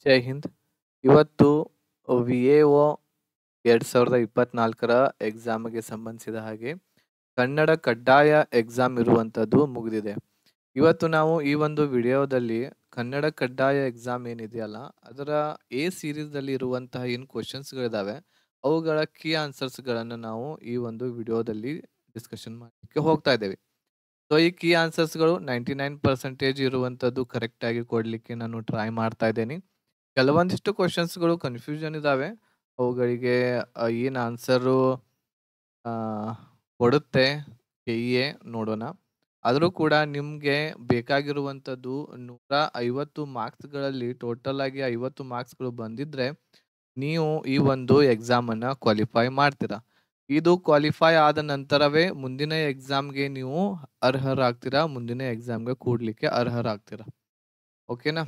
ಜೈ ಹಿಂದ್. ಇವತ್ತು ವಿ.ಎ.ಒ 2024ರ ಎಕ್ಸಾಮ್‌ಗೆ ಸಂಬಂಧಿಸಿದ ಹಾಗೆ ಕನ್ನಡ ಕಡ್ಡಾಯ ಎಕ್ಸಾಮ್ ಇರುವಂಥದ್ದು ಮುಗಿದಿದೆ. ಇವತ್ತು ನಾವು ಈ ಒಂದು ವಿಡಿಯೋದಲ್ಲಿ ಕನ್ನಡ ಕಡ್ಡಾಯ ಎಕ್ಸಾಮ್ ಏನಿದೆಯಲ್ಲ, ಅದರ ಎ ಸೀರೀಸ್‌ದಲ್ಲಿ ಇರುವಂತಹ ಏನು ಕ್ವೆಶ್ಚನ್ಸ್‌ಗಳಿದಾವೆ, ಅವುಗಳ ಕೀ ಆನ್ಸರ್ಸ್‌ಗಳನ್ನು ನಾವು ಈ ಒಂದು ವಿಡಿಯೋದಲ್ಲಿ ಡಿಸ್ಕಷನ್ ಮಾಡಲಿಕ್ಕೆ ಹೋಗ್ತಾ ಇದ್ದೇವೆ. ಸೊ ಈ ಕೀ ಆನ್ಸರ್ಸ್‌ಗಳು 99% ಇರುವಂಥದ್ದು ಕರೆಕ್ಟಾಗಿ ಕೊಡಲಿಕ್ಕೆ ನಾನು ಟ್ರೈ ಮಾಡ್ತಾ ಇದ್ದೇನೆ. ಕೆಲವೊಂದಿಷ್ಟು ಕ್ವೆಶ್ಚನ್ಸ್‌ಗಳು ಕನ್‌ಫ್ಯೂಷನ್ ಇದಾವೆ. ಅವುಗಳಿಗೆ ಏನು ಆನ್ಸರು ಕೊಡುತ್ತೆ ಕೆ.ಇ.ಎ ನೋಡೋಣ. ಆದರೂ ಕೂಡ ನಿಮ್ಗೆ ಬೇಕಾಗಿರುವಂಥದ್ದು 150 ಮಾರ್ಕ್ಸ್‌ಗಳಲ್ಲಿ ಟೋಟಲ್ ಆಗಿ 50 ಮಾರ್ಕ್ಸ್‌ಗಳು ಬಂದಿದ್ರೆ, ನೀವು ಈ ಒಂದು ಎಕ್ಸಾಮನ್ನ ಕ್ವಾಲಿಫೈ ಮಾಡ್ತೀರಾ. ಇದು ಕ್ವಾಲಿಫೈ ಆದ ನಂತರವೇ ಮುಂದಿನ ಎಕ್ಸಾಮ್‌ಗೆ ನೀವು ಅರ್ಹರಾಗ್ತೀರಾ. ಮುಂದಿನ ಎಕ್ಸಾಮ್‌ಗೆ ಕೂಡ್ಲಿಕ್ಕೆ ಅರ್ಹರಾಗ್ತೀರಾ. ಓಕೆನಾ?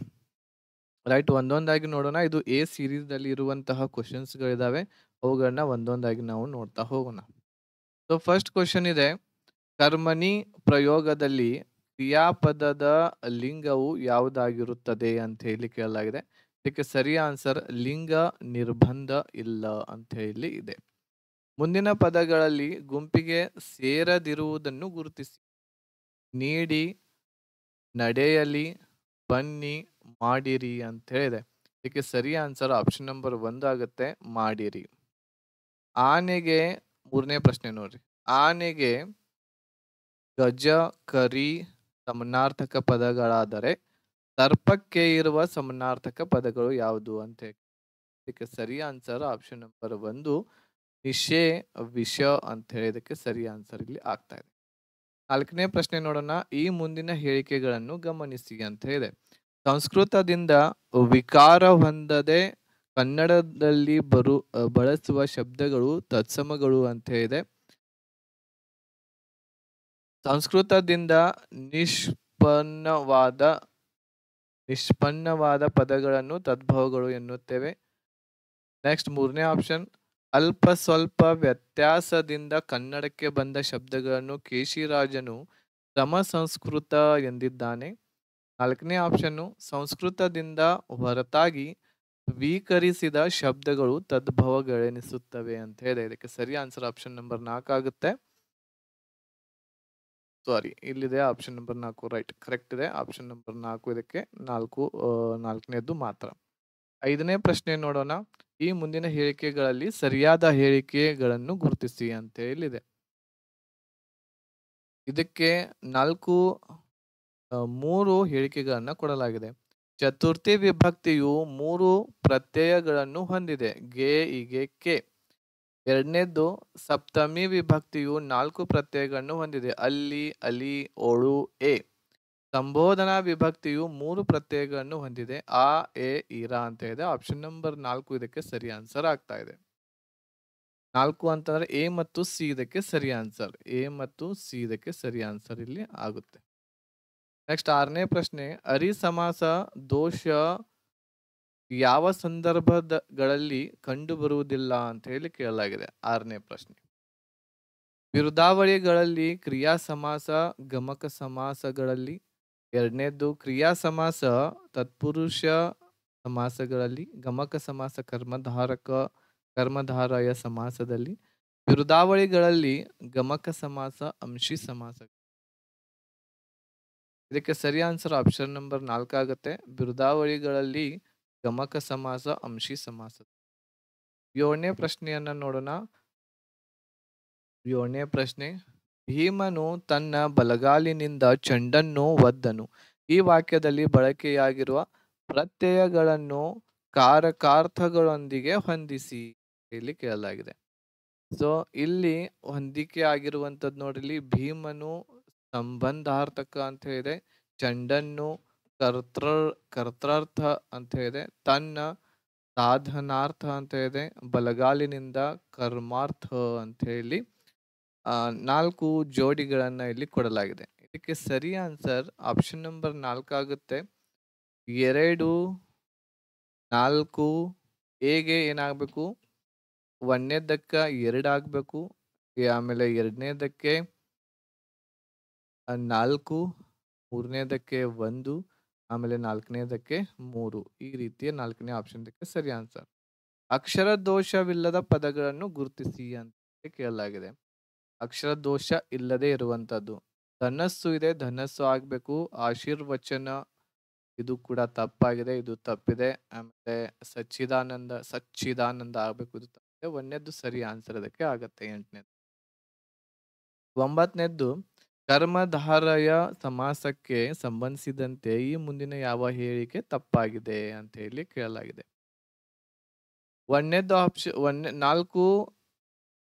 ರೈಟ್, ಒಂದೊಂದಾಗಿ ನೋಡೋಣ. ಇದು ಎ ಸೀರೀಸ್‌ದಲ್ಲಿ ಇರುವಂತಹ ಕ್ವೆಶ್ಚನ್ಸ್‌ಗಳಿದಾವೆ. ಅವುಗಳನ್ನ ಒಂದೊಂದಾಗಿ ನಾವು ನೋಡ್ತಾ ಹೋಗೋಣ. ಸೊ ಫಸ್ಟ್ ಕ್ವೆಶ್ಚನ್ ಇದೆ, ಕರ್ಮಣಿ ಪ್ರಯೋಗದಲ್ಲಿ ಕ್ರಿಯಾಪದದ ಲಿಂಗವು ಯಾವುದಾಗಿರುತ್ತದೆ ಅಂತ ಹೇಳಿ ಕೇಳಲಾಗಿದೆ. ಇದಕ್ಕೆ ಸರಿಯ ಆನ್ಸರ್ ಲಿಂಗ ನಿರ್ಬಂಧ ಇಲ್ಲ ಅಂತ ಹೇಳಿ ಇದೆ. ಮುಂದಿನ ಪದಗಳಲ್ಲಿ ಗುಂಪಿಗೆ ಸೇರದಿರುವುದನ್ನು ಗುರುತಿಸಿ. ನೀಡಿ, ನಡೆಯಲಿ, ಬನ್ನಿ, ಮಾಡಿರಿ ಅಂತ ಹೇಳಿದೆ. ಇದಕ್ಕೆ ಸರಿಯ ಆನ್ಸರ್ ಆಪ್ಷನ್ ನಂಬರ್ 1 ಆಗುತ್ತೆ, ಮಾಡಿರಿ. ಆನೆಗೆ, ಮೂರನೇ ಪ್ರಶ್ನೆ ನೋಡ್ರಿ. ಆನೆಗೆ ಗಜ, ಕರಿ ಸಮನಾರ್ಥಕ ಪದಗಳಾದರೆ ಸರ್ಪಕ್ಕೆ ಇರುವ ಸಮನಾರ್ಥಕ ಪದಗಳು ಯಾವುದು ಅಂತ ಹೇಳಿ. ಇದಕ್ಕೆ ಸರಿಯ ಆನ್ಸರ್ ಆಪ್ಷನ್ ನಂಬರ್ 1 ನಿಶೆ, ವಿಷ ಅಂತ ಹೇಳಿ ಇದಕ್ಕೆ ಸರಿಯ ಆನ್ಸರ್ ಇಲ್ಲಿ ಆಗ್ತಾ ಇದೆ. ನಾಲ್ಕನೇ ಪ್ರಶ್ನೆ ನೋಡೋಣ. ಈ ಮುಂದಿನ ಹೇಳಿಕೆಗಳನ್ನು ಗಮನಿಸಿ ಅಂತ ಇದೆ. ಸಂಸ್ಕೃತದಿಂದ ವಿಕಾರ ಹೊಂದದೆ ಕನ್ನಡದಲ್ಲಿ ಬಳಸುವ ಶಬ್ದಗಳು ತತ್ಸಮಗಳು ಅಂತ ಇದೆ. ಸಂಸ್ಕೃತದಿಂದ ನಿಷ್ಪನ್ನವಾದ ಪದಗಳನ್ನು ತದ್ಭವಗಳು ಎನ್ನುತ್ತೇವೆ. ನೆಕ್ಸ್ಟ್ ಮೂರನೇ ಆಪ್ಷನ್, ಅಲ್ಪ ಸ್ವಲ್ಪ ವ್ಯತ್ಯಾಸದಿಂದ ಕನ್ನಡಕ್ಕೆ ಬಂದ ಶಬ್ದಗಳನ್ನು ಕೇಶಿರಾಜನು ಸಮಸಂಸ್ಕೃತ ಎಂದಿದ್ದಾನೆ. ನಾಲ್ಕನೇ ಆಪ್ಷನ್ನು, ಸಂಸ್ಕೃತದಿಂದ ಹೊರತಾಗಿ ಸ್ವೀಕರಿಸಿದ ಶಬ್ದಗಳು ತದ್ಭವಗಳೆನಿಸುತ್ತವೆ ಅಂತ ಹೇಳಿದೆ. ಇದಕ್ಕೆ ಸರಿ ಆನ್ಸರ್ ಆಪ್ಷನ್ ನಂಬರ್ 4 ಆಗುತ್ತೆ. ಸಾರಿ, ಇಲ್ಲಿದೆ ಆಪ್ಷನ್ ನಂಬರ್ 4. ರೈಟ್, ಕರೆಕ್ಟ್ ಇದೆ. ಆಪ್ಷನ್ ನಂಬರ್ 4 ಇದಕ್ಕೆ ನಾಲ್ಕನೇದ್ದು ಮಾತ್ರ. ಐದನೇ ಪ್ರಶ್ನೆ ನೋಡೋಣ. ಈ ಮುಂದಿನ ಹೇಳಿಕೆಗಳಲ್ಲಿ ಸರಿಯಾದ ಹೇಳಿಕೆಗಳನ್ನು ಗುರುತಿಸಿ ಅಂತ ಹೇಳಿದೆ. ಇದಕ್ಕೆ 3 ಹೇಳಿಕೆಗಳನ್ನ ಕೊಡಲಾಗಿದೆ. ಚತುರ್ಥಿ ವಿಭಕ್ತಿಯು 3 ಪ್ರತ್ಯಯಗಳನ್ನು ಹೊಂದಿದೆ. ಗೆ, ಇಗೆ, ಕೆ. ಎರಡನೇದ್ದು, ಸಪ್ತಮಿ ವಿಭಕ್ತಿಯು 4 ಪ್ರತ್ಯಯಗಳನ್ನು ಹೊಂದಿದೆ. ಅಲ್ಲಿ, ಅಲಿ, ಓಳು, ಎ. ಸಂಬೋಧನಾ ವಿಭಕ್ತಿಯು 3 ಪ್ರತ್ಯಯಗಳನ್ನು ಹೊಂದಿದೆ. ಆ, ಎ, ಇರ ಅಂತ ಇದೆ. ಆಪ್ಷನ್ ನಂಬರ್ 4 ಇದಕ್ಕೆ ಸರಿ ಆನ್ಸರ್ ಆಗ್ತಾ ಇದೆ. 4 ಅಂತಂದ್ರೆ ಎ ಮತ್ತು ಸಿ ಇದಕ್ಕೆ ಸರಿ ಆನ್ಸರ್. ಎ ಮತ್ತು ಸಿ ಇದಕ್ಕೆ ಸರಿ ಆನ್ಸರ್ ಇಲ್ಲಿ ಆಗುತ್ತೆ. ನೆಕ್ಸ್ಟ್ ಆರನೇ ಪ್ರಶ್ನೆ, ಅರಿ ಸಮಾಸ ದೋಷ ಯಾವ ಸಂದರ್ಭಗಳಲ್ಲಿ ಕಂಡು ಬರುವುದಿಲ್ಲ ಅಂತ ಹೇಳಿ ಕೇಳಲಾಗಿದೆ. ಆರನೇ ಪ್ರಶ್ನೆ. ಬಿರುದಾವಳಿಗಳಲ್ಲಿ ಕ್ರಿಯಾ ಸಮಾಸ, ಗಮಕ ಸಮಾಸಗಳಲ್ಲಿ. ಎರಡನೇದ್ದು, ಕ್ರಿಯಾ ಸಮಾಸ ತತ್ಪುರುಷ ಸಮಾಸಗಳಲ್ಲಿ. ಗಮಕ ಸಮಾಸ ಕರ್ಮಧಾರಯ ಸಮಾಸದಲ್ಲಿ. ಬಿರುದಾವಳಿಗಳಲ್ಲಿ ಗಮಕ ಸಮಾಸ ಅಂಶಿ ಸಮಾಸ. ಇದಕ್ಕೆ ಸರಿ ಆನ್ಸರ್ ಆಪ್ಷನ್ ನಂಬರ್ 4 ಆಗುತ್ತೆ. ಬಿರುದಾವಳಿಗಳಲ್ಲಿ ಗಮಕ ಸಮಾಸ ಅಂಶಿ ಸಮಾಸ. 7ನೇ ಪ್ರಶ್ನೆಯನ್ನ ನೋಡೋಣ. 7ನೇ ಪ್ರಶ್ನೆ, ಭೀಮನು ತನ್ನ ಬಲಗಾಲಿನಿಂದ ಚೆಂಡನ್ನು ಒದ್ದನು. ಈ ವಾಕ್ಯದಲ್ಲಿ ಬಳಕೆಯಾಗಿರುವ ಪ್ರತ್ಯಯಗಳನ್ನು ಕಾರಕಾರ್ಥಗಳೊಂದಿಗೆ ಹೊಂದಿಸಿ ಇಲ್ಲಿ ಕೇಳಲಾಗಿದೆ. ಸೊ ಇಲ್ಲಿ ಹೊಂದಿಕೆ ಆಗಿರುವಂತದ್ದು ನೋಡ್ರಿ, ಭೀಮನು ಸಂಬಂಧಾರ್ಥಕ ಅಂತ ಹೇಳಿದೆ, ಚೆಂಡನ್ನು ಕರ್ತಾರ್ಥ ಅಂತ ಹೇಳಿದೆ, ತನ್ನ ಸಾಧನಾರ್ಥ ಅಂತ ಇದೆ, ಬಲಗಾಲಿನಿಂದ ಕರ್ಮಾರ್ಥ ಅಂತ ಹೇಳಿ 4 ಜೋಡಿಗಳನ್ನ ಇಲ್ಲಿ ಕೊಡಲಾಗಿದೆ. ಇದಕ್ಕೆ ಸರಿ ಆನ್ಸರ್ ಆಪ್ಷನ್ ನಂಬರ್ 4 ಆಗುತ್ತೆ. 2, 4 ಎಗೆ ಏನಾಗಬೇಕು, 1ನೇದಕ್ಕ 2 ಆಗ್ಬೇಕು, ಆಮೇಲೆ 2ನೇದಕ್ಕೆ 4, 3ನೇದಕ್ಕೆ 1, ಆಮೇಲೆ 4ನೇದಕ್ಕೆ 3 ಈ ರೀತಿಯ 4ನೇ ಆಪ್ಷನ್ ಇದಕ್ಕೆ ಸರಿ ಆನ್ಸರ್. ಅಕ್ಷರ ದೋಷವಿಲ್ಲದ ಪದಗಳನ್ನು ಗುರುತಿಸಿ ಅಂತ ಕೇಳಲಾಗಿದೆ. ಅಕ್ಷರ ದೋಷ ಇಲ್ಲದೆ ಇರುವಂತದ್ದು. ಧನಸ್ಸು ಇದೆ, ಧನಸ್ಸು ಆಗ್ಬೇಕು. ಆಶೀರ್ವಚನ ಇದು ಕೂಡ ತಪ್ಪಾಗಿದೆ, ಇದು ತಪ್ಪಿದೆ. ಆಮೇಲೆ ಸಚ್ಚಿದಾನಂದ ಆಗ್ಬೇಕು, ಇದು ತಪ್ಪಿದೆ. 1ನೇದ್ದು ಸರಿ ಆನ್ಸರ್ ಅದಕ್ಕೆ ಆಗತ್ತೆ. 8ನೇದು. 9ನೇದ್ದು ಕರ್ಮಧಾರಯ ಸಮಾಸಕ್ಕೆ ಸಂಬಂಧಿಸಿದಂತೆ ಈ ಮುಂದಿನ ಯಾವ ಹೇಳಿಕೆ ತಪ್ಪಾಗಿದೆ ಅಂತ ಹೇಳಿ ಕೇಳಲಾಗಿದೆ. 1ನೇದ್ದು ಆಪ್ಷನ್ 4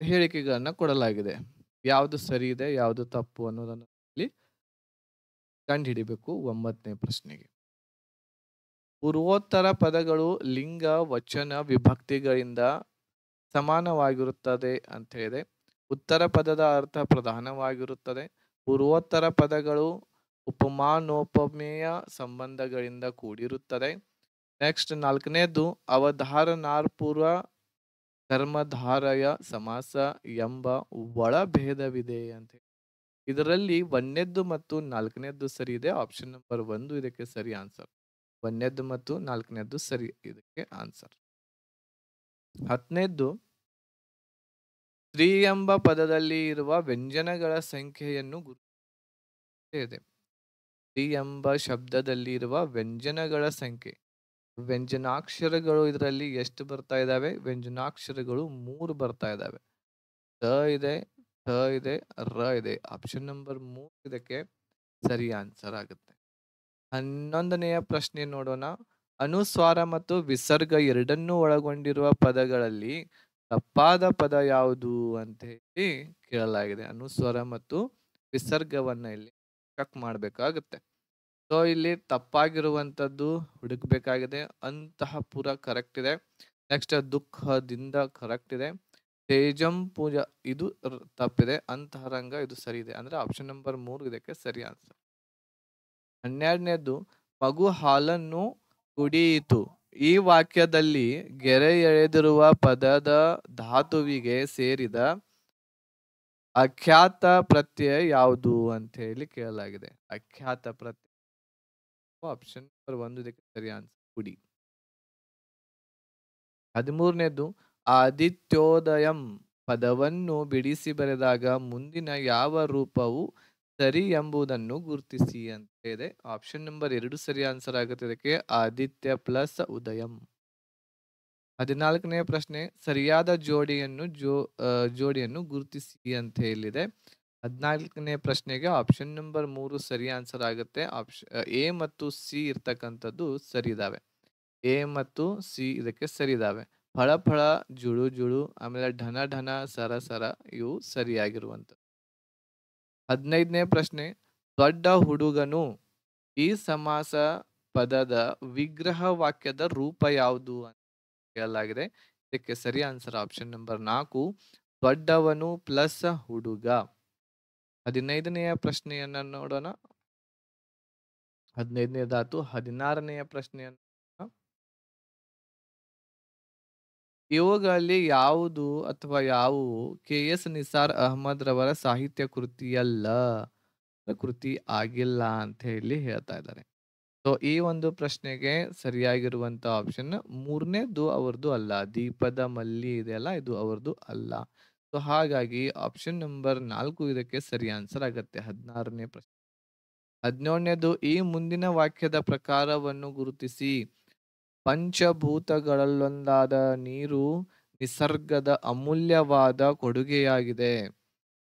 ಹೇಳಿಕೆಗಳನ್ನ ಕೊಡಲಾಗಿದೆ. ಯಾವುದು ಸರಿ ಇದೆ, ಯಾವುದು ತಪ್ಪು ಅನ್ನೋದನ್ನು ಇಲ್ಲಿ ಕಂಡುಹಿಡಿಬೇಕು 9ನೇ ಪ್ರಶ್ನೆಗೆ. ಪೂರ್ವೋತ್ತರ ಪದಗಳು ಲಿಂಗ, ವಚನ, ವಿಭಕ್ತಿಗಳಿಂದ ಸಮಾನವಾಗಿರುತ್ತದೆ ಅಂತ ಹೇಳಿದೆ. ಉತ್ತರ ಪದದ ಅರ್ಥ ಪ್ರಧಾನವಾಗಿರುತ್ತದೆ. ಪೂರ್ವೋತ್ತರ ಪದಗಳು ಉಪಮಾನೋಪಮೇಯ ಸಂಬಂಧಗಳಿಂದ ಕೂಡಿರುತ್ತದೆ. ನೆಕ್ಸ್ಟ್ 4ನೇದು ಅವಧಾರಣಾರ್ಪೂರ್ವ ಕರ್ಮಧಾರಯ ಸಮಾಸ ಎಂಬ ಒಳಭೇದವಿದೆ ಅಂತ. ಇದರಲ್ಲಿ 1ನೇದ್ದು ಮತ್ತು 4ನೇದ್ದು ಸರಿ ಇದೆ. ಆಪ್ಷನ್ ನಂಬರ್ 1 ಇದಕ್ಕೆ ಸರಿ ಆನ್ಸರ್. 1ನೇದ್ದು ಮತ್ತು 4ನೇದ್ದು ಸರಿ ಇದಕ್ಕೆ ಆನ್ಸರ್. 10ನೇದ್ದು ಸ್ತ್ರೀ ಎಂಬ ಪದದಲ್ಲಿ ಇರುವ ವ್ಯಂಜನಗಳ ಸಂಖ್ಯೆಯನ್ನು ಗುರುತಿಸಿದೆ. ಸ್ತ್ರೀ ಎಂಬ ಶಬ್ದದಲ್ಲಿ ಇರುವ ವ್ಯಂಜನಗಳ ಸಂಖ್ಯೆ. ವ್ಯಂಜನಾಕ್ಷರಗಳು ಇದರಲ್ಲಿ ಎಷ್ಟು ಬರ್ತಾ ಇದಾವೆ? ವ್ಯಂಜನಾಕ್ಷರಗಳು 3 ಬರ್ತಾ ಇದಾವೆ. ತ ಇದೆ, ಥ ಇದೆ, ರ ಇದೆ. ಆಪ್ಷನ್ ನಂಬರ್ 3 ಇದಕ್ಕೆ ಸರಿ ಆನ್ಸರ್ ಆಗುತ್ತೆ. 11ನೆಯ ಪ್ರಶ್ನೆ ನೋಡೋಣ. ಅನುಸ್ವಾರ ಮತ್ತು ವಿಸರ್ಗ ಎರಡನ್ನೂ ಒಳಗೊಂಡಿರುವ ಪದಗಳಲ್ಲಿ ತಪ್ಪಾದ ಪದ ಯಾವುದು ಅಂತ ಹೇಳಿ ಕೇಳಲಾಗಿದೆ. ಅನುಸ್ವರ ಮತ್ತು ವಿಸರ್ಗವನ್ನ ಇಲ್ಲಿ ಚೆಕ್ ಮಾಡಬೇಕಾಗುತ್ತೆ. ಸೊ ಇಲ್ಲಿ ತಪ್ಪಾಗಿರುವಂತದ್ದು ಹುಡುಕ್ಬೇಕಾಗಿದೆ. ಅಂತಹ ಪೂರ ಕರೆಕ್ಟ್ ಇದೆ. ನೆಕ್ಸ್ಟ್ ದುಃಖದಿಂದ ಕರೆಕ್ಟ್ ಇದೆ. ತೇಜಂ ಪೂಜಾ ಇದು ತಪ್ಪಿದೆ. ಅಂತರಂಗ ಇದು ಸರಿ ಇದೆ. ಅಂದ್ರೆ ಆಪ್ಷನ್ ನಂಬರ್ 3 ಇದಕ್ಕೆ ಸರಿ ಆನ್ಸರ್. 12ನೇದು ಮಗು ಹಾಲನ್ನು ಕುಡಿಯಿತು. ಈ ವಾಕ್ಯದಲ್ಲಿ ಗೆರೆ ಎಳೆದಿರುವ ಪದದ ಧಾತುವಿಗೆ ಸೇರಿದ ಅಖ್ಯಾತ ಪ್ರತ್ಯಯ ಯಾವುದು ಅಂತ ಹೇಳಿ ಕೇಳಲಾಗಿದೆ. ಅಖ್ಯಾತ ಪ್ರತ್ಯಯ ಆಪ್ಷನ್ ನಂಬರ್ 1 ಇದಕ್ಕೆ ಸರಿ ಆನ್ಸರ್. ಕುಡಿ. 13ನೇದು ಆದಿತ್ಯೋದಯಂ ಪದವನ್ನು ಬಿಡಿಸಿ ಬರೆದಾಗ ಮುಂದಿನ ಯಾವ ರೂಪವು ಸರಿ ಎಂಬುದನ್ನು ಗುರುತಿಸಿ ಅಂತ ಇದೆ. ಆಪ್ಷನ್ ನಂಬರ್ 2 ಸರಿ ಆನ್ಸರ್ ಆಗುತ್ತೆ. ಇದಕ್ಕೆ ಆದಿತ್ಯ ಪ್ಲಸ್ ಉದಯಂ. 14ನೇ ಪ್ರಶ್ನೆ ಸರಿಯಾದ ಜೋಡಿಯನ್ನು ಗುರುತಿಸಿ ಅಂತ ಹೇಳಿದೆ. 14ನೇ ಪ್ರಶ್ನೆಗೆ ಆಪ್ಷನ್ ನಂಬರ್ 3 ಸರಿ ಆನ್ಸರ್ ಆಗುತ್ತೆ. ಎ ಮತ್ತು ಸಿ ಇರ್ತಕ್ಕಂಥದ್ದು ಸರಿ ಇದಾವೆ. ಎ ಮತ್ತು ಸಿ ಇದಕ್ಕೆ ಸರಿ ಇದಾವೆ. ಫಳ ಫಳ, ಜುಳು ಜುಳು, ಆಮೇಲೆ ಢನ ಢನ, ಸರ ಸರ ಇವು ಸರಿಯಾಗಿರುವಂಥದ್ದು. 15ನೇ ಪ್ರಶ್ನೆ ದೊಡ್ಡ ಹುಡುಗನು ಈ ಸಮಾಸ ಪದದ ವಿಗ್ರಹ ವಾಕ್ಯದ ರೂಪ ಯಾವುದು ಅಂತ ಕೇಳಲಾಗಿದೆ. ಇದಕ್ಕೆ ಸರಿ ಆನ್ಸರ್ ಆಪ್ಷನ್ ನಂಬರ್ 4 ದೊಡ್ಡವನು ಪ್ಲಸ್ ಹುಡುಗ. 15ನೆಯ ಪ್ರಶ್ನೆಯನ್ನ ನೋಡೋಣ. 15ನೇದಾತು. 16ನೆಯ ಪ್ರಶ್ನೆಯನ್ನ ಇವುಗಳಲ್ಲಿ ಯಾವುದು ಅಥವಾ ಯಾವುವು ಕೆ.ಎಸ್. ನಿಸಾರ್ ಅಹಮದ್ ರವರ ಸಾಹಿತ್ಯ ಕೃತಿಯಲ್ಲ, ಕೃತಿ ಆಗಿಲ್ಲ ಅಂತ ಹೇಳಿ ಹೇಳ್ತಾ ಇದ್ದಾರೆ. ಸೊ ಈ ಒಂದು ಪ್ರಶ್ನೆಗೆ ಸರಿಯಾಗಿರುವಂತ ಆಪ್ಷನ್ 3ನೇದು ಅವರದು ಅಲ್ಲ. ದೀಪದ ಮಲ್ಲಿ ಇದೆಯಲ್ಲ, ಇದು ಅವರದು ಅಲ್ಲ. ಸೊ ಹಾಗಾಗಿ ಆಪ್ಷನ್ ನಂಬರ್ 4 ಇದಕ್ಕೆ ಸರಿ ಆನ್ಸರ್ ಆಗತ್ತೆ. 16ನೇ ಪ್ರಶ್ನೆ. 17ನೇದು ಈ ಮುಂದಿನ ವಾಕ್ಯದ ಪ್ರಕಾರವನ್ನು ಗುರುತಿಸಿ. ಪಂಚಭೂತಗಳಲ್ಲೊಂದಾದ ನೀರು ನಿಸರ್ಗದ ಅಮೂಲ್ಯವಾದ ಕೊಡುಗೆಯಾಗಿದೆ.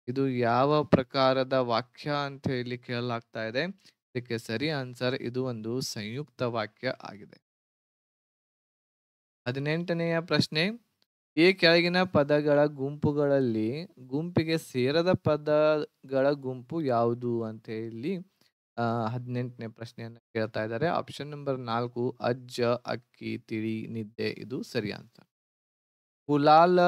ಇದು ಯಾವ ಪ್ರಕಾರದ ವಾಕ್ಯ ಅಂತ ಹೇಳಿ ಕೇಳಲಾಗ್ತಾ ಇದೆ. ಇದಕ್ಕೆ ಸರಿ ಆನ್ಸರ್ ಇದು ಒಂದು ಸಂಯುಕ್ತ ವಾಕ್ಯ ಆಗಿದೆ. 18ನೆಯ ಪ್ರಶ್ನೆ ಈ ಕೆಳಗಿನ ಪದಗಳ ಗುಂಪುಗಳಲ್ಲಿ ಗುಂಪಿಗೆ ಸೇರದ ಪದಗಳ ಗುಂಪು ಯಾವುದು ಅಂತ ಹೇಳಿ 18ನೇ ಪ್ರಶ್ನೆಯನ್ನ ಕೇಳ್ತಾ ಇದ್ದಾರೆ. ಆಪ್ಷನ್ ನಂಬರ್ 4 ಅಜ್ಜ, ಅಕ್ಕಿ, ತಿಳಿ, ನಿದ್ದೆ ಇದು ಸರಿ ಆನ್ಸರ್. ಕುಲಾಲ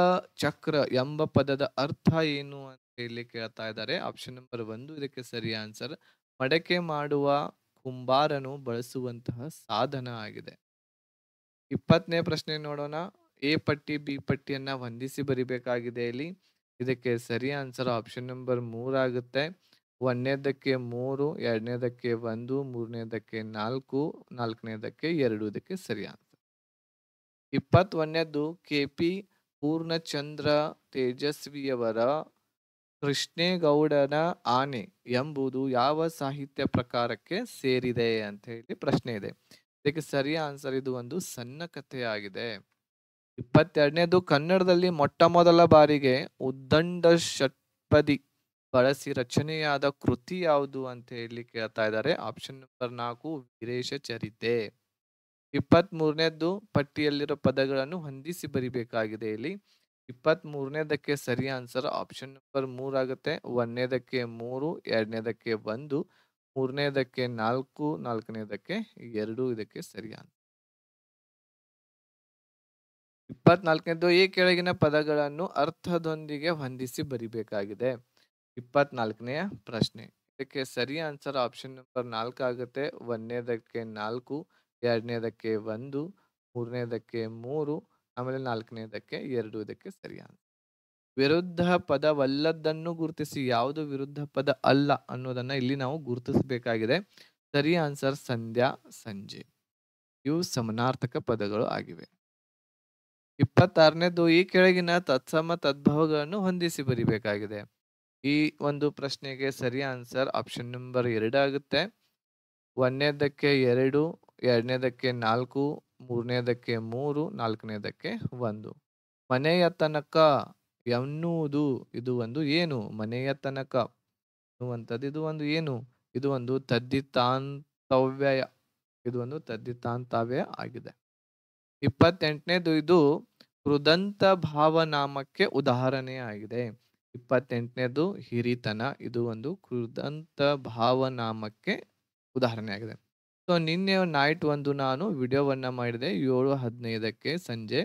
ಚಕ್ರ ಎಂಬ ಪದದ ಅರ್ಥ ಏನು ಅಂತ ಹೇಳಿ ಕೇಳ್ತಾ ಇದ್ದಾರೆ. ಆಪ್ಷನ್ ನಂಬರ್ 1 ಇದಕ್ಕೆ ಸರಿ ಆನ್ಸರ್. ಮಡಕೆ ಮಾಡುವ ಕುಂಬಾರನು ಬಳಸುವಂತಹ ಸಾಧನ ಆಗಿದೆ. 20ನೇ ಪ್ರಶ್ನೆ ನೋಡೋಣ. ಎ ಪಟ್ಟಿ ಬಿ ಪಟ್ಟಿಯನ್ನ ಹೊಂದಿಸಿ ಬರಿಬೇಕಾಗಿದೆ ಇಲ್ಲಿ. ಇದಕ್ಕೆ ಸರಿ ಆನ್ಸರ್ ಆಪ್ಷನ್ ನಂಬರ್ 3 ಆಗುತ್ತೆ. ಒಂದನೇದಕ್ಕೆ 3, ಎರಡನೇದಕ್ಕೆ 1, ಮೂರನೇದಕ್ಕೆ 4, ನಾಲ್ಕನೇದಕ್ಕೆ 2 ಇದಕ್ಕೆ ಸರಿ ಆನ್ಸರ್. 21ನೇದ್ದು ಕೆಪಿ ಪೂರ್ಣಚಂದ್ರ ತೇಜಸ್ವಿಯವರ ಕೃಷ್ಣೇಗೌಡನ ಆನೆ ಎಂಬುದು ಯಾವ ಸಾಹಿತ್ಯ ಪ್ರಕಾರಕ್ಕೆ ಸೇರಿದೆ ಅಂತ ಹೇಳಿ ಪ್ರಶ್ನೆ ಇದೆ. ಇದಕ್ಕೆ ಸರಿಯ ಆನ್ಸರ್ ಇದು ಒಂದು ಸಣ್ಣ ಕಥೆಯಾಗಿದೆ. 22ನೇದು ಕನ್ನಡದಲ್ಲಿ ಮೊಟ್ಟ ಮೊದಲ ಬಾರಿಗೆ ಉದ್ದಂಡ ಷಟ್ಪದಿ ಬಳಸಿ ರಚನೆಯಾದ ಕೃತಿ ಯಾವುದು ಅಂತ ಹೇಳಿ ಕೇಳ್ತಾ ಇದ್ದಾರೆ. ಆಪ್ಷನ್ ನಂಬರ್ 4 ವೀರೇಶ ಚರಿತೆ. 23ನೇದ್ದು ಪಟ್ಟಿಯಲ್ಲಿರೋ ಪದಗಳನ್ನು ಹೊಂದಿಸಿ ಬರಿಬೇಕಾಗಿದೆ. ಇಲ್ಲಿ 23ನೇದಕ್ಕೆ ಸರಿ ಆನ್ಸರ್ ಆಪ್ಷನ್ ನಂಬರ್ 3 ಆಗುತ್ತೆ. ಒಂದನೇದಕ್ಕೆ 3, ಎರಡನೇದಕ್ಕೆ 1, ಮೂರನೇದಕ್ಕೆ 4, ನಾಲ್ಕನೇದಕ್ಕೆ 2 ಇದಕ್ಕೆ ಸರಿ ಆನ್ಸರ್. 24ನೇದು ಈ ಕೆಳಗಿನ ಪದಗಳನ್ನು ಅರ್ಥದೊಂದಿಗೆ ಹೊಂದಿಸಿ ಬರಿಬೇಕಾಗಿದೆ. 24ನೆಯ ಪ್ರಶ್ನೆ. ಇದಕ್ಕೆ ಸರಿ ಆನ್ಸರ್ ಆಪ್ಷನ್ ನಂಬರ್ 4 ಆಗುತ್ತೆ. ಒಂದನೇದಕ್ಕೆ 4, ಎರಡನೇದಕ್ಕೆ 1, ಮೂರನೇದಕ್ಕೆ 3, ಆಮೇಲೆ ನಾಲ್ಕನೇದಕ್ಕೆ 2 ಇದಕ್ಕೆ ಸರಿ ಆನ್ಸರ್. ವಿರುದ್ಧ ಪದವಲ್ಲದನ್ನು ಗುರುತಿಸಿ. ಯಾವುದು ವಿರುದ್ಧ ಪದ ಅಲ್ಲ ಅನ್ನೋದನ್ನ ಇಲ್ಲಿ ನಾವು ಗುರುತಿಸಬೇಕಾಗಿದೆ. ಸರಿ ಆನ್ಸರ್ ಸಂಧ್ಯಾ, ಸಂಜೆ. ಇವು ಸಮಾನಾರ್ಥಕ ಪದಗಳು ಆಗಿವೆ. 26ನೇದು ಈ ಕೆಳಗಿನ ತತ್ಸಮ ತದ್ಭವಗಳನ್ನು ಹೊಂದಿಸಿ ಬರಿಬೇಕಾಗಿದೆ. ಈ ಒಂದು ಪ್ರಶ್ನೆಗೆ ಸರಿ ಆನ್ಸರ್ ಆಪ್ಷನ್ ನಂಬರ್ 2 ಆಗುತ್ತೆ. ಒಂದನೇದಕ್ಕೆ 2, ಎರಡನೇದಕ್ಕೆ 4, ಮೂರನೇದಕ್ಕೆ 3, ನಾಲ್ಕನೇದಕ್ಕೆ 1. ಮನೆಯ ತನಕ ಎನ್ನುವುದು ಇದು ಒಂದು ಏನು? ಮನೆಯ ತನಕ ಅನ್ನುವಂಥದ್ದು ಇದು ಒಂದು ಏನು? ಇದು ಒಂದು ತದ್ದಿತಾಂತವ್ಯಯ. ಇದು ಒಂದು ತದ್ದಿತಾಂತವ್ಯಯ ಆಗಿದೆ. 28ನೇದು ಇದು ಕೃದಂತ ಭಾವನಾಮಕ್ಕೆ ಉದಾಹರಣೆ ಆಗಿದೆ. 28ನೇದು ಹಿರಿತನ. ಇದು ಒಂದು ಕೃದಂತ ಭಾವನಾಮಕ್ಕೆ ಉದಾಹರಣೆ ಆಗಿದೆ. ಸೊ ನಿನ್ನೆ ನೈಟ್ ಒಂದು ನಾನು ವಿಡಿಯೋವನ್ನ ಮಾಡಿದೆ 7:15ಕ್ಕೆ ಸಂಜೆ.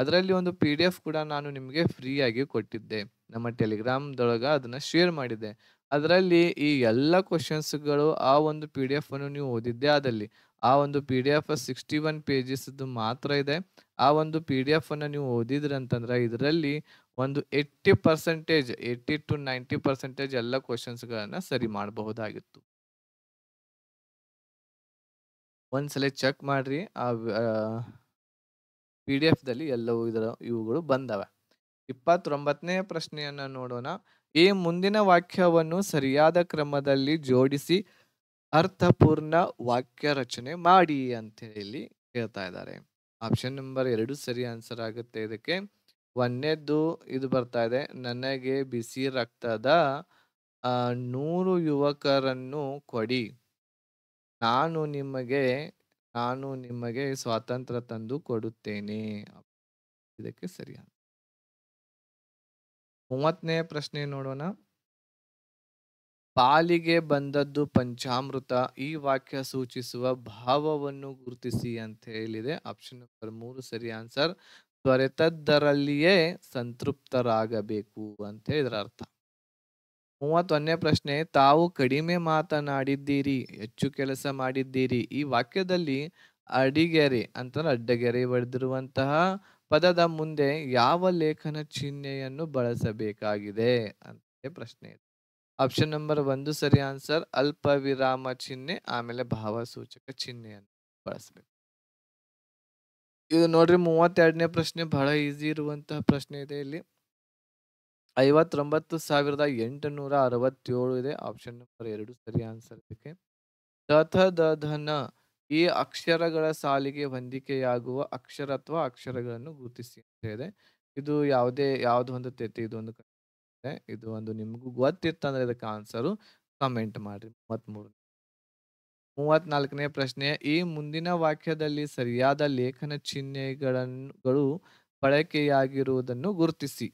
ಅದರಲ್ಲಿ ಒಂದು PDF ಕೂಡ ನಾನು ನಿಮಗೆ ಫ್ರೀ ಆಗಿ ಕೊಟ್ಟಿದ್ದೆ. ನಮ್ಮ ಟೆಲಿಗ್ರಾಮ್ದೊಳಗ ಅದನ್ನ ಶೇರ್ ಮಾಡಿದ್ದೆ. ಅದರಲ್ಲಿ ಈ ಎಲ್ಲ ಕ್ವಶನ್ಸ್ಗಳು ಆ ಒಂದು PDF ಅನ್ನು ನೀವು ಓದಿದ್ದೇ ಆದಲ್ಲಿ ಆ ಒಂದು PDF 61 ಪೇಜಸ್ ಮಾತ್ರ ಇದೆ. ಆ ಒಂದು PDF ಅನ್ನ ನೀವು ಓದಿದ್ರಿ ಅಂತಂದ್ರೆ ಇದರಲ್ಲಿ ಒಂದು 80% 80 to 90% ಎಲ್ಲ ಕ್ವಶನ್ಸ್ಗಳನ್ನ ಸರಿ ಮಾಡಬಹುದಾಗಿತ್ತು. ಒಂದ್ಸಲ ಚೆಕ್ ಮಾಡ್ರಿ. ಆ PDF ದಲ್ಲಿ ಎಲ್ಲವೂ ಇವುಗಳು ಬಂದವೆ. 29ನೇ ಪ್ರಶ್ನೆಯನ್ನ ನೋಡೋಣ. ಈ ಮುಂದಿನ ವಾಕ್ಯವನ್ನು ಸರಿಯಾದ ಕ್ರಮದಲ್ಲಿ ಜೋಡಿಸಿ ಅರ್ಥಪೂರ್ಣ ವಾಕ್ಯ ರಚನೆ ಮಾಡಿ ಅಂತ ಹೇಳಿ ಹೇಳ್ತಾ ಇದ್ದಾರೆ. ಆಪ್ಷನ್ ನಂಬರ್ 2 ಸರಿ ಆನ್ಸರ್ ಆಗುತ್ತೆ ಇದಕ್ಕೆ. ಒಂದನೇದ್ದು ಇದು ಬರ್ತಾ ಇದೆ, ನನಗೆ ಬಿಸಿ ರಕ್ತದ 100 ಯುವಕರನ್ನು ಕೊಡಿ, ನಾನು ನಿಮಗೆ ಸ್ವಾತಂತ್ರ್ಯ ತಂದು ಕೊಡುತ್ತೇನೆ. ಇದಕ್ಕೆ ಸರಿ. 30ನೇ ಪ್ರಶ್ನೆ ನೋಡೋಣ. ಪಾಲಿಗೆ ಬಂದದ್ದು ಪಂಚಾಮೃತ. ಈ ವಾಕ್ಯ ಸೂಚಿಸುವ ಭಾವವನ್ನು ಗುರುತಿಸಿ ಅಂತ ಹೇಳಿದೆ. ಆಪ್ಷನ್ ನಂಬರ್ 3 ಸರಿ ಆನ್ಸರ್. ದೊರೆತದ್ದರಲ್ಲಿಯೇ ಸಂತೃಪ್ತರಾಗಬೇಕು ಅಂತ ಇದರ ಅರ್ಥ. 31ನೇ ಪ್ರಶ್ನೆ. ತಾವು ಕಡಿಮೆ ಮಾತನಾಡಿದ್ದೀರಿ, ಹೆಚ್ಚು ಕೆಲಸ ಮಾಡಿದ್ದೀರಿ. ಈ ವಾಕ್ಯದಲ್ಲಿ ಅಡಿಗೆರೆ ಅಂತಂದ್ರೆ ಅಡ್ಡಗೆರೆ ಬರೆದಿರುವಂತಹ ಪದದ ಮುಂದೆ ಯಾವ ಲೇಖನ ಚಿಹ್ನೆಯನ್ನು ಬಳಸಬೇಕಾಗಿದೆ ಅಂತ ಪ್ರಶ್ನೆ ಇದೆ. ಆಪ್ಷನ್ ನಂಬರ್ 1 ಸರಿ ಆನ್ಸರ್. ಅಲ್ಪ ವಿರಾಮ ಚಿಹ್ನೆ ಆಮೇಲೆ ಭಾವಸೂಚಕ ಚಿಹ್ನೆಯನ್ನು ಬಳಸಬೇಕು. ಇದು ನೋಡ್ರಿ 32ನೇ ಪ್ರಶ್ನೆ ಬಹಳ ಈಸಿ ಇರುವಂತಹ ಪ್ರಶ್ನೆ ಇದೆ. ಇಲ್ಲಿ 59,867 ಇದೆ. ಆಪ್ಷನ್ ನಂಬರ್ 2 ಸರಿ ಆನ್ಸರ್ ಇದಕ್ಕೆ. ಧನ ಈ ಅಕ್ಷರಗಳ ಸಾಲಿಗೆ ಹೊಂದಿಕೆಯಾಗುವ ಅಕ್ಷರ ಅಥವಾ ಅಕ್ಷರಗಳನ್ನು ಗುರುತಿಸಿ ಅಂತ ಇದೆ. ಇದು ಯಾವ್ದು ಹೊಂದುತ್ತೈತಿ ಇದು ಒಂದು ಇದು ಒಂದು ನಿಮ್ಗೂ ಗೊತ್ತಿತ್ತಂದ್ರೆ ಇದಕ್ಕೆ ಆನ್ಸರು ಕಮೆಂಟ್ ಮಾಡ್ರಿ. 34ನೇ ಪ್ರಶ್ನೆ. ಈ ಮುಂದಿನ ವಾಕ್ಯದಲ್ಲಿ ಸರಿಯಾದ ಲೇಖನ ಚಿಹ್ನೆಗಳು ಬಳಕೆಯಾಗಿರುವುದನ್ನು ಗುರುತಿಸಿ.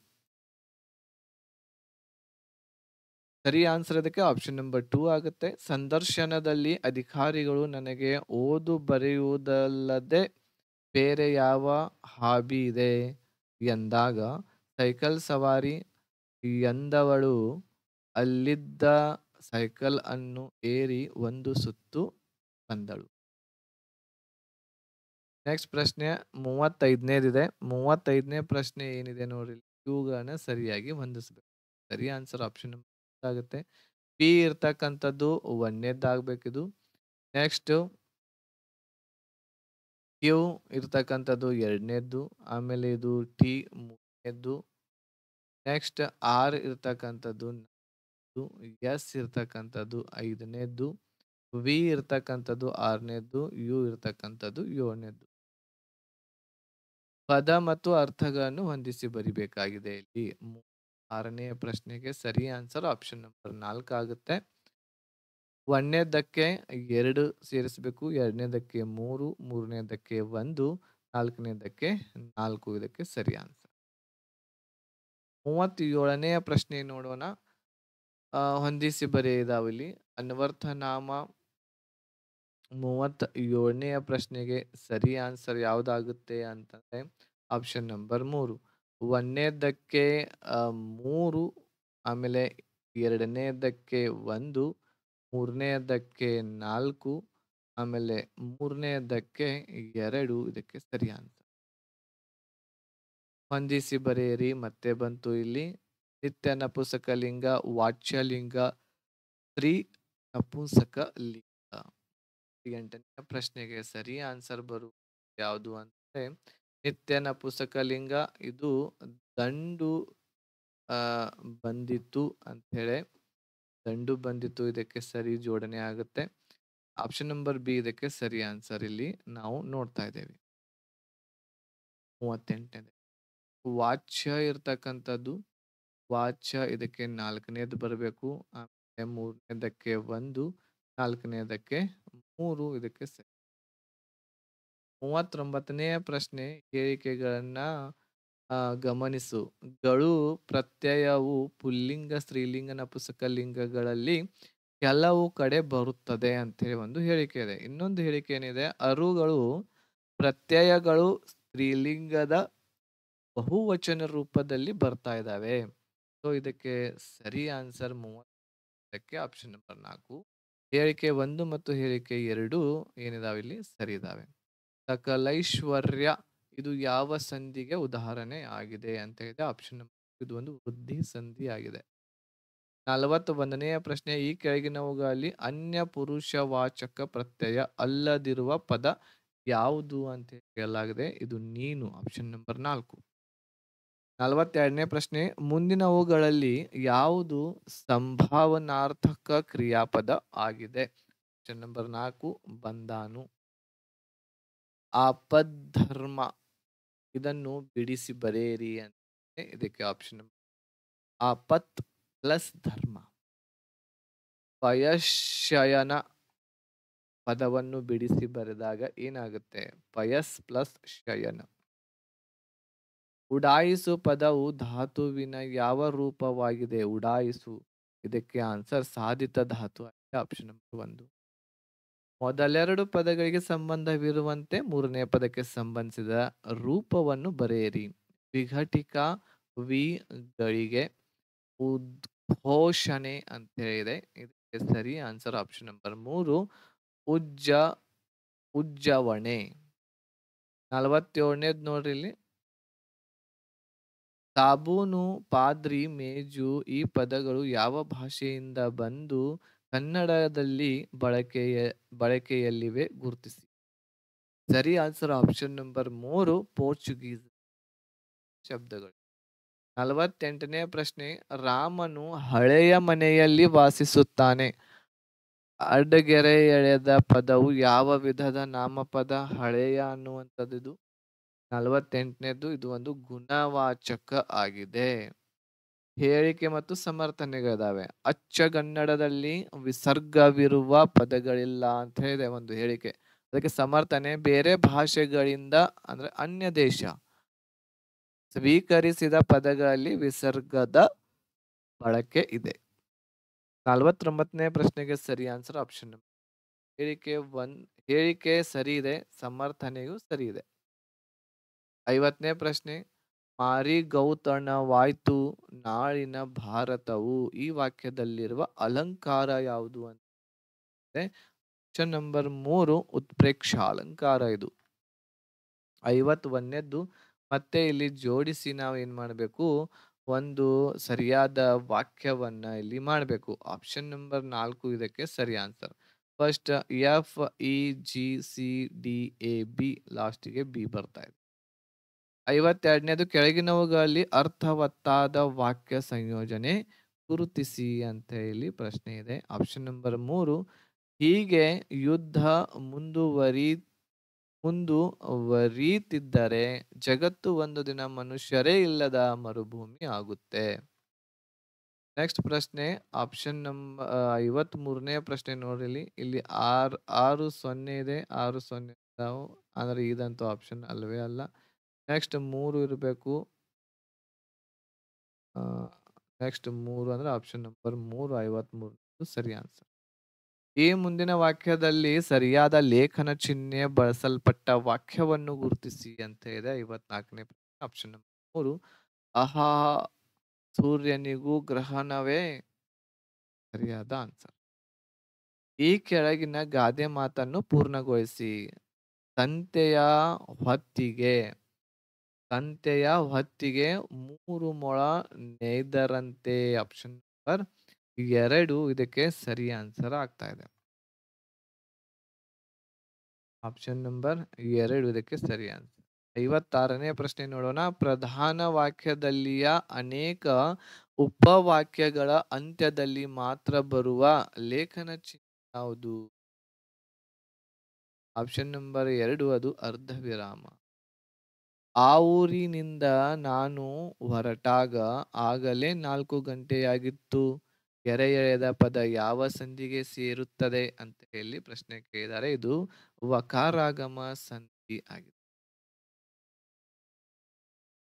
ಸರಿ ಆನ್ಸರ್ ಇದಕ್ಕೆ ಆಪ್ಷನ್ ನಂಬರ್ 2 ಆಗುತ್ತೆ. ಸಂದರ್ಶನದಲ್ಲಿ ಅಧಿಕಾರಿಗಳು ನನಗೆ ಓದು ಬರೆಯುವುದಲ್ಲದೆ ಬೇರೆ ಯಾವ ಹಾಬಿ ಇದೆ ಎಂದಾಗ ಸೈಕಲ್ ಸವಾರಿ ಎಂದವಳು ಅಲ್ಲಿದ್ದ ಸೈಕಲ್ ಅನ್ನು ಏರಿ ಒಂದು ಸುತ್ತು ಬಂದಳು. ನೆಕ್ಸ್ಟ್ ಪ್ರಶ್ನೆ 35ನೇದಿದೆ. 35ನೇ ಪ್ರಶ್ನೆ ಏನಿದೆ ನೋಡ್ರಿ, ಇವುಗಳನ್ನ ಸರಿಯಾಗಿ ಹೊಂದಿಸ್ಬೇಕು. ಸರಿ ಆನ್ಸರ್ ಆಪ್ಷನ್ ಆಗುತ್ತೆ. ಪಿ ಇರ್ತಕ್ಕಂಥದ್ದು ಒಂದನೇದ್ದಾಗಬೇಕಿದು. ನೆಕ್ಸ್ಟ್ ಕ್ಯೂ ಇರ್ತಕ್ಕಂಥದ್ದು ಎರಡನೇದ್ದು. ಆಮೇಲೆ ಇದು ಟಿ ಮೂರನೇದ್ದು. ನೆಕ್ಸ್ಟ್ ಆರ್ ಇರ್ತಕ್ಕಂಥದ್ದು ನಾಲ್ಕನೇದ್ದು. ಎಸ್ ಇರ್ತಕ್ಕಂಥದ್ದು ಐದನೇದ್ದು. ವಿ ಇರ್ತಕ್ಕಂಥದ್ದು ಆರನೇದ್ದು. ಯು ಇರ್ತಕ್ಕಂಥದ್ದು ಏಳನೇದ್ದು. ಪದ ಮತ್ತು ಅರ್ಥಗಳನ್ನು ಹೊಂದಿಸಿ ಬರಿಬೇಕಾಗಿದೆ ಇಲ್ಲಿ. 6ನೇ ಪ್ರಶ್ನೆಗೆ ಸರಿ ಆನ್ಸರ್ ಆಪ್ಷನ್ ನಂಬರ್ 4 ಆಗುತ್ತೆ. ಒಂದನೇದಕ್ಕೆ 2 ಸೇರಿಸಬೇಕು, ಎರಡನೇದಕ್ಕೆ 3, ಮೂರನೇದಕ್ಕೆ 1, ನಾಲ್ಕನೇದಕ್ಕೆ 4 ಇದಕ್ಕೆ ಸರಿ ಆನ್ಸರ್. 37ನೇ ಪ್ರಶ್ನೆ ನೋಡೋಣ. ಹೊಂದಿಸಿ ಬರೆಯಿದಾವಿಲ್ಲಿ. ಅನ್ವರ್ಥನಾಮ 37ನೇ ಪ್ರಶ್ನೆಗೆ ಸರಿ ಆನ್ಸರ್ ಯಾವ್ದಾಗುತ್ತೆ ಅಂತಂದ್ರೆ ಆಪ್ಷನ್ ನಂಬರ್ 3. ಒಂದನೇದಕ್ಕೆ 3, ಆಮೇಲೆ ಎರಡನೇದಕ್ಕೆ 1, ಮೂರನೇದಕ್ಕೆ 4, ಆಮೇಲೆ ಮೂರನೇದಕ್ಕೆ 2 ಇದಕ್ಕೆ ಸರಿ ಆನ್ಸರ್. ಹೊಂದಿಸಿ ಬರೆಯಿರಿ. ಮತ್ತೆ ಬಂತು ಇಲ್ಲಿ ನಿತ್ಯ ನಪುಂಸಕಲಿಂಗ, ವಾಚ್ಯಲಿಂಗ, ಸ್ತ್ರೀ ನಪುಂಸಕಲಿಂಗ. 8ನೇ ಪ್ರಶ್ನೆಗೆ ಸರಿ ಆನ್ಸರ್ ಯಾವುದು ಅಂದ್ರೆ ನಿತ್ಯ ನಪುಂಸಕಲಿಂಗ. ಇದು ದಂಡು ಬಂದಿತು ಅಂತ ಹೇಳಿ, ದಂಡು ಬಂದಿತು ಇದಕ್ಕೆ ಸರಿ ಜೋಡಣೆ ಆಗುತ್ತೆ. ಆಪ್ಷನ್ ನಂಬರ್ ಬಿ ಇದಕ್ಕೆ ಸರಿ ಆನ್ಸರ್ ಇಲ್ಲಿ ನಾವು ನೋಡ್ತಾ ಇದ್ದೇವೆ. 38ನೇ ವಾಚ್ಯ ಇರ್ತಕ್ಕಂಥದ್ದು, ವಾಚ್ಯ ಇದಕ್ಕೆ 4ನೇದು ಬರಬೇಕು. ಆಮೇಲೆ 3ನೇದಕ್ಕೆ 1, 4ನೇದಕ್ಕೆ 3 ಇದಕ್ಕೆ ಸರಿ. 39ನೇ ಪ್ರಶ್ನೆ ಹೇಳಿಕೆಗಳನ್ನ ಗಮನಿಸು. ಗಳು ಪ್ರತ್ಯಯವು ಪುಲ್ಲಿಂಗ, ಸ್ತ್ರೀಲಿಂಗ, ನಪುಂಸಕಲಿಂಗಗಳಲ್ಲಿ ಕೆಲವು ಕಡೆ ಬರುತ್ತದೆ ಅಂತೇಳಿ ಒಂದು ಹೇಳಿಕೆ ಇದೆ. ಇನ್ನೊಂದು ಹೇಳಿಕೆ ಏನಿದೆ, ಅರುಗಳು ಪ್ರತ್ಯಯಗಳು ಸ್ತ್ರೀಲಿಂಗದ ಬಹುವಚನ ರೂಪದಲ್ಲಿ ಬರ್ತಾ ಇದ್ದಾವೆ. ಸೊ ಇದಕ್ಕೆ ಸರಿ ಆನ್ಸರ್ 30ಕ್ಕೆ ಆಪ್ಷನ್ ನಂಬರ್ 4. ಹೇಳಿಕೆ 1 ಮತ್ತು ಹೇಳಿಕೆ 2 ಏನಿದಾವೆ ಇಲ್ಲಿ ಸರಿ ಇದಾವೆ. ಸಕಲೈಶ್ವರ್ಯ ಇದು ಯಾವ ಸಂಧಿಗೆ ಉದಾಹರಣೆ ಆಗಿದೆ ಅಂತ ಇದೆ ಆಪ್ಷನ್ ನಂಬರ್. ಇದು ಒಂದು ವೃದ್ಧಿ ಸಂಧಿ ಆಗಿದೆ. 41ನೇ ಪ್ರಶ್ನೆ ಈ ಕೆಳಗಿನವುಗಳಲ್ಲಿ ಅನ್ಯ ಪುರುಷವಾಚಕ ಪ್ರತ್ಯಯ ಅಲ್ಲದಿರುವ ಪದ ಯಾವುದು ಅಂತ ಕೇಳಲಾಗಿದೆ. ಇದು ನೀನು, ಆಪ್ಷನ್ ನಂಬರ್ 4. 42ನೇ ಪ್ರಶ್ನೆ ಮುಂದಿನವುಗಳಲ್ಲಿ ಯಾವುದು ಸಂಭಾವನಾರ್ಥಕ ಕ್ರಿಯಾಪದ ಆಗಿದೆ. Option number 4 ಬಂದಾನು. ಆಪದ್ಧರ್ಮ ಇದನ್ನು ಬಿಡಿಸಿ ಬರೆಯಿರಿ ಅಂತ ಇದಕ್ಕೆ ಆಪ್ಷನ್ ನಂಬರ್. ಆಪತ್ ಪ್ಲಸ್ ಧರ್ಮ. ಪಯಶಯನ ಪದವನ್ನು ಬಿಡಿಸಿ ಬರೆದಾಗ ಏನಾಗುತ್ತೆ? ಪಯಸ್ ಪ್ಲಸ್ ಶಯನ. ಉಡಾಯಿಸು ಪದವು ಧಾತುವಿನ ಯಾವ ರೂಪವಾಗಿದೆ? ಉಡಾಯಿಸು ಇದಕ್ಕೆ ಆನ್ಸರ್ ಸಾಧಿತ ಧಾತು ಆಪ್ಷನ್ ನಂಬರ್ 1. ಮೊದಲೆರಡು ಪದಗಳಿಗೆ ಸಂಬಂಧವಿರುವಂತೆ ಮೂರನೇ ಪದಕ್ಕೆ ಸಂಬಂಧಿಸಿದ ರೂಪವನ್ನು ಬರೆಯಿರಿ. ವಿಘಟಿಕ ವಿ ಗಳಿಗೆ ಉದ್ಘೋಷಣೆ ಅಂತ ಹೇಳಿದೆ. ಇದಕ್ಕೆ ಸರಿ ಆನ್ಸರ್ ಆಪ್ಷನ್ ನಂಬರ್ 3 ಉಜ್ಜವಣೆ. 47ನೇದು ನೋಡ್ರಿ ಇಲ್ಲಿ. ಸಾಬೂನು, ಪಾದ್ರಿ, ಮೇಜು ಈ ಪದಗಳು ಯಾವ ಭಾಷೆಯಿಂದ ಬಂದು ಕನ್ನಡದಲ್ಲಿ ಬಳಕೆಯಲ್ಲಿವೆ ಗುರುತಿಸಿ. ಸರಿ ಆನ್ಸರ್ ಆಪ್ಷನ್ ನಂಬರ್ 3 ಪೋರ್ಚುಗೀಸ್ ಶಬ್ದಗಳು. 48ನೇ ಪ್ರಶ್ನೆ ರಾಮನು ಹಳೆಯ ಮನೆಯಲ್ಲಿ ವಾಸಿಸುತ್ತಾನೆ. ಅಡ್ಡಗೆರೆ ಎಳೆದ ಪದವು ಯಾವ ವಿಧದ ನಾಮಪದ? ಹಳೆಯ ಅನ್ನುವಂಥದ್ದು. 48ನೇದು ಇದು ಒಂದು ಗುಣವಾಚಕ ಆಗಿದೆ. ಹೇಳಿಕೆ ಮತ್ತು ಸಮರ್ಥನೆಗಳಿದಾವೆ. ಅಚ್ಚಗನ್ನಡದಲ್ಲಿ ವಿಸರ್ಗವಿರುವ ಪದಗಳಿಲ್ಲ ಅಂತ ಹೇಳಿದೆ ಒಂದು ಹೇಳಿಕೆ. ಅದಕ್ಕೆ ಸಮರ್ಥನೆ ಬೇರೆ ಭಾಷೆಗಳಿಂದ ಅಂದ್ರೆ ಅನ್ಯ ದೇಶ ಸ್ವೀಕರಿಸಿದ ಪದಗಳಲ್ಲಿ ವಿಸರ್ಗದ ಬಳಕೆ ಇದೆ. 49ನೇ ಪ್ರಶ್ನೆಗೆ ಸರಿ ಆನ್ಸರ್ ಆಪ್ಷನ್. ಹೇಳಿಕೆ ಸರಿ ಇದೆ, ಸಮರ್ಥನೆಯೂ ಸರಿ ಇದೆ. 50ನೇ ಪ್ರಶ್ನೆ ಮಾರಿಗೌತಣವಾಯ್ತು ನಾಳಿನ ಭಾರತವು ಈ ವಾಕ್ಯದಲ್ಲಿರುವ ಅಲಂಕಾರ ಯಾವುದು ಅಂತ ಆಪ್ಷನ್ ನಂಬರ್ 3 ಉತ್ಪ್ರೇಕ್ಷ ಅಲಂಕಾರ ಇದು. 51ನೇದ್ದು ಮತ್ತೆ ಇಲ್ಲಿ ಜೋಡಿಸಿ ನಾವು ಏನ್ ಮಾಡಬೇಕು, ಒಂದು ಸರಿಯಾದ ವಾಕ್ಯವನ್ನ ಇಲ್ಲಿ ಮಾಡಬೇಕು. ಆಪ್ಷನ್ ನಂಬರ್ 4 ಇದಕ್ಕೆ ಸರಿ answer. First F, E, G, C, D, A, B ಲಾಸ್ಟಿಗೆ ಬಿ ಬರ್ತಾ ಇದೆ. 52ನೇದು ಕೆಳಗಿನವುಗಳಲ್ಲಿ ಅರ್ಥವತ್ತಾದ ವಾಕ್ಯ ಸಂಯೋಜನೆ ಗುರುತಿಸಿ ಅಂತ ಇಲ್ಲಿ ಪ್ರಶ್ನೆ ಇದೆ. ಆಪ್ಷನ್ ನಂಬರ್ 3 ಹೀಗೆ ಯುದ್ಧ ಮುಂದುವರಿ ಮುಂದುವರೀತಿದ್ದರೆ ಜಗತ್ತು ಒಂದು ದಿನ ಮನುಷ್ಯರೇ ಇಲ್ಲದ ಮರುಭೂಮಿ ಆಗುತ್ತೆ. ನೆಕ್ಸ್ಟ್ ಪ್ರಶ್ನೆ ಆಪ್ಷನ್ 53ನೇ ಪ್ರಶ್ನೆ ನೋಡ್ರಿ ಇಲ್ಲಿ 6 0 ಇದೆ, 6 0 ಇದಾವು. ಅಂದ್ರೆ ಇದಂತೂ ಆಪ್ಷನ್ ಅಲ್ವೇ ಅಲ್ಲ. ನೆಕ್ಸ್ಟ್ 3 ಇರಬೇಕು. ನೆಕ್ಸ್ಟ್ 3 ಅಂದ್ರೆ ಆಪ್ಷನ್ ನಂಬರ್ 3 53 ಸರಿ ಆನ್ಸರ್. ಈ ಮುಂದಿನ ವಾಕ್ಯದಲ್ಲಿ ಸರಿಯಾದ ಲೇಖನ ಚಿಹ್ನೆ ಬಳಸಲ್ಪಟ್ಟ ವಾಕ್ಯವನ್ನು ಗುರುತಿಸಿ ಅಂತ ಇದೆ. 54ನೇ ಆಪ್ಷನ್ ನಂಬರ್ 3 ಆಹಾ ಸೂರ್ಯನಿಗೂ ಗ್ರಹಣವೇ ಸರಿಯಾದ ಆನ್ಸರ್. ಈ ಕೆಳಗಿನ ಗಾದೆ ಮಾತನ್ನು ಪೂರ್ಣಗೊಳಿಸಿ. ಸಂತೆಯ ಹೊತ್ತಿಗೆ ಸಂತೆಯ ಹೊತ್ತಿಗೆ 3 ಮೊಳ ನೇಯ್ದರಂತೆ. ಆಪ್ಷನ್ ನಂಬರ್ 2 ಇದಕ್ಕೆ ಸರಿ ಆನ್ಸರ್ ಆಗ್ತಾ ಇದೆ. ಆಪ್ಷನ್ ನಂಬರ್ 2 ಇದಕ್ಕೆ ಸರಿ ಆನ್ಸರ್. 56ನೇ ಪ್ರಶ್ನೆ ನೋಡೋಣ. ಪ್ರಧಾನ ವಾಕ್ಯದಲ್ಲಿಯ ಅನೇಕ ಉಪವಾಕ್ಯಗಳ ಅಂತ್ಯದಲ್ಲಿ ಮಾತ್ರ ಬರುವ ಲೇಖನ ಚಿಹ್ನೆ ಯಾವುದು? ಆಪ್ಷನ್ ನಂಬರ್ 2 ಅದು ಅರ್ಧ ವಿರಾಮ. ಆ ಊರಿನಿಂದ ನಾನು ಹೊರಟಾಗ ಆಗಲೇ 4 ಗಂಟೆಯಾಗಿತ್ತು. ಎಳೆಯದ ಪದ ಯಾವ ಸಂಧಿಗೆ ಸೇರುತ್ತದೆ ಅಂತ ಹೇಳಿ ಪ್ರಶ್ನೆ ಕೇಳಿದ್ದಾರೆ. ಇದು ವಕಾರಾಗಮ ಸಂಧಿ ಆಗಿದೆ.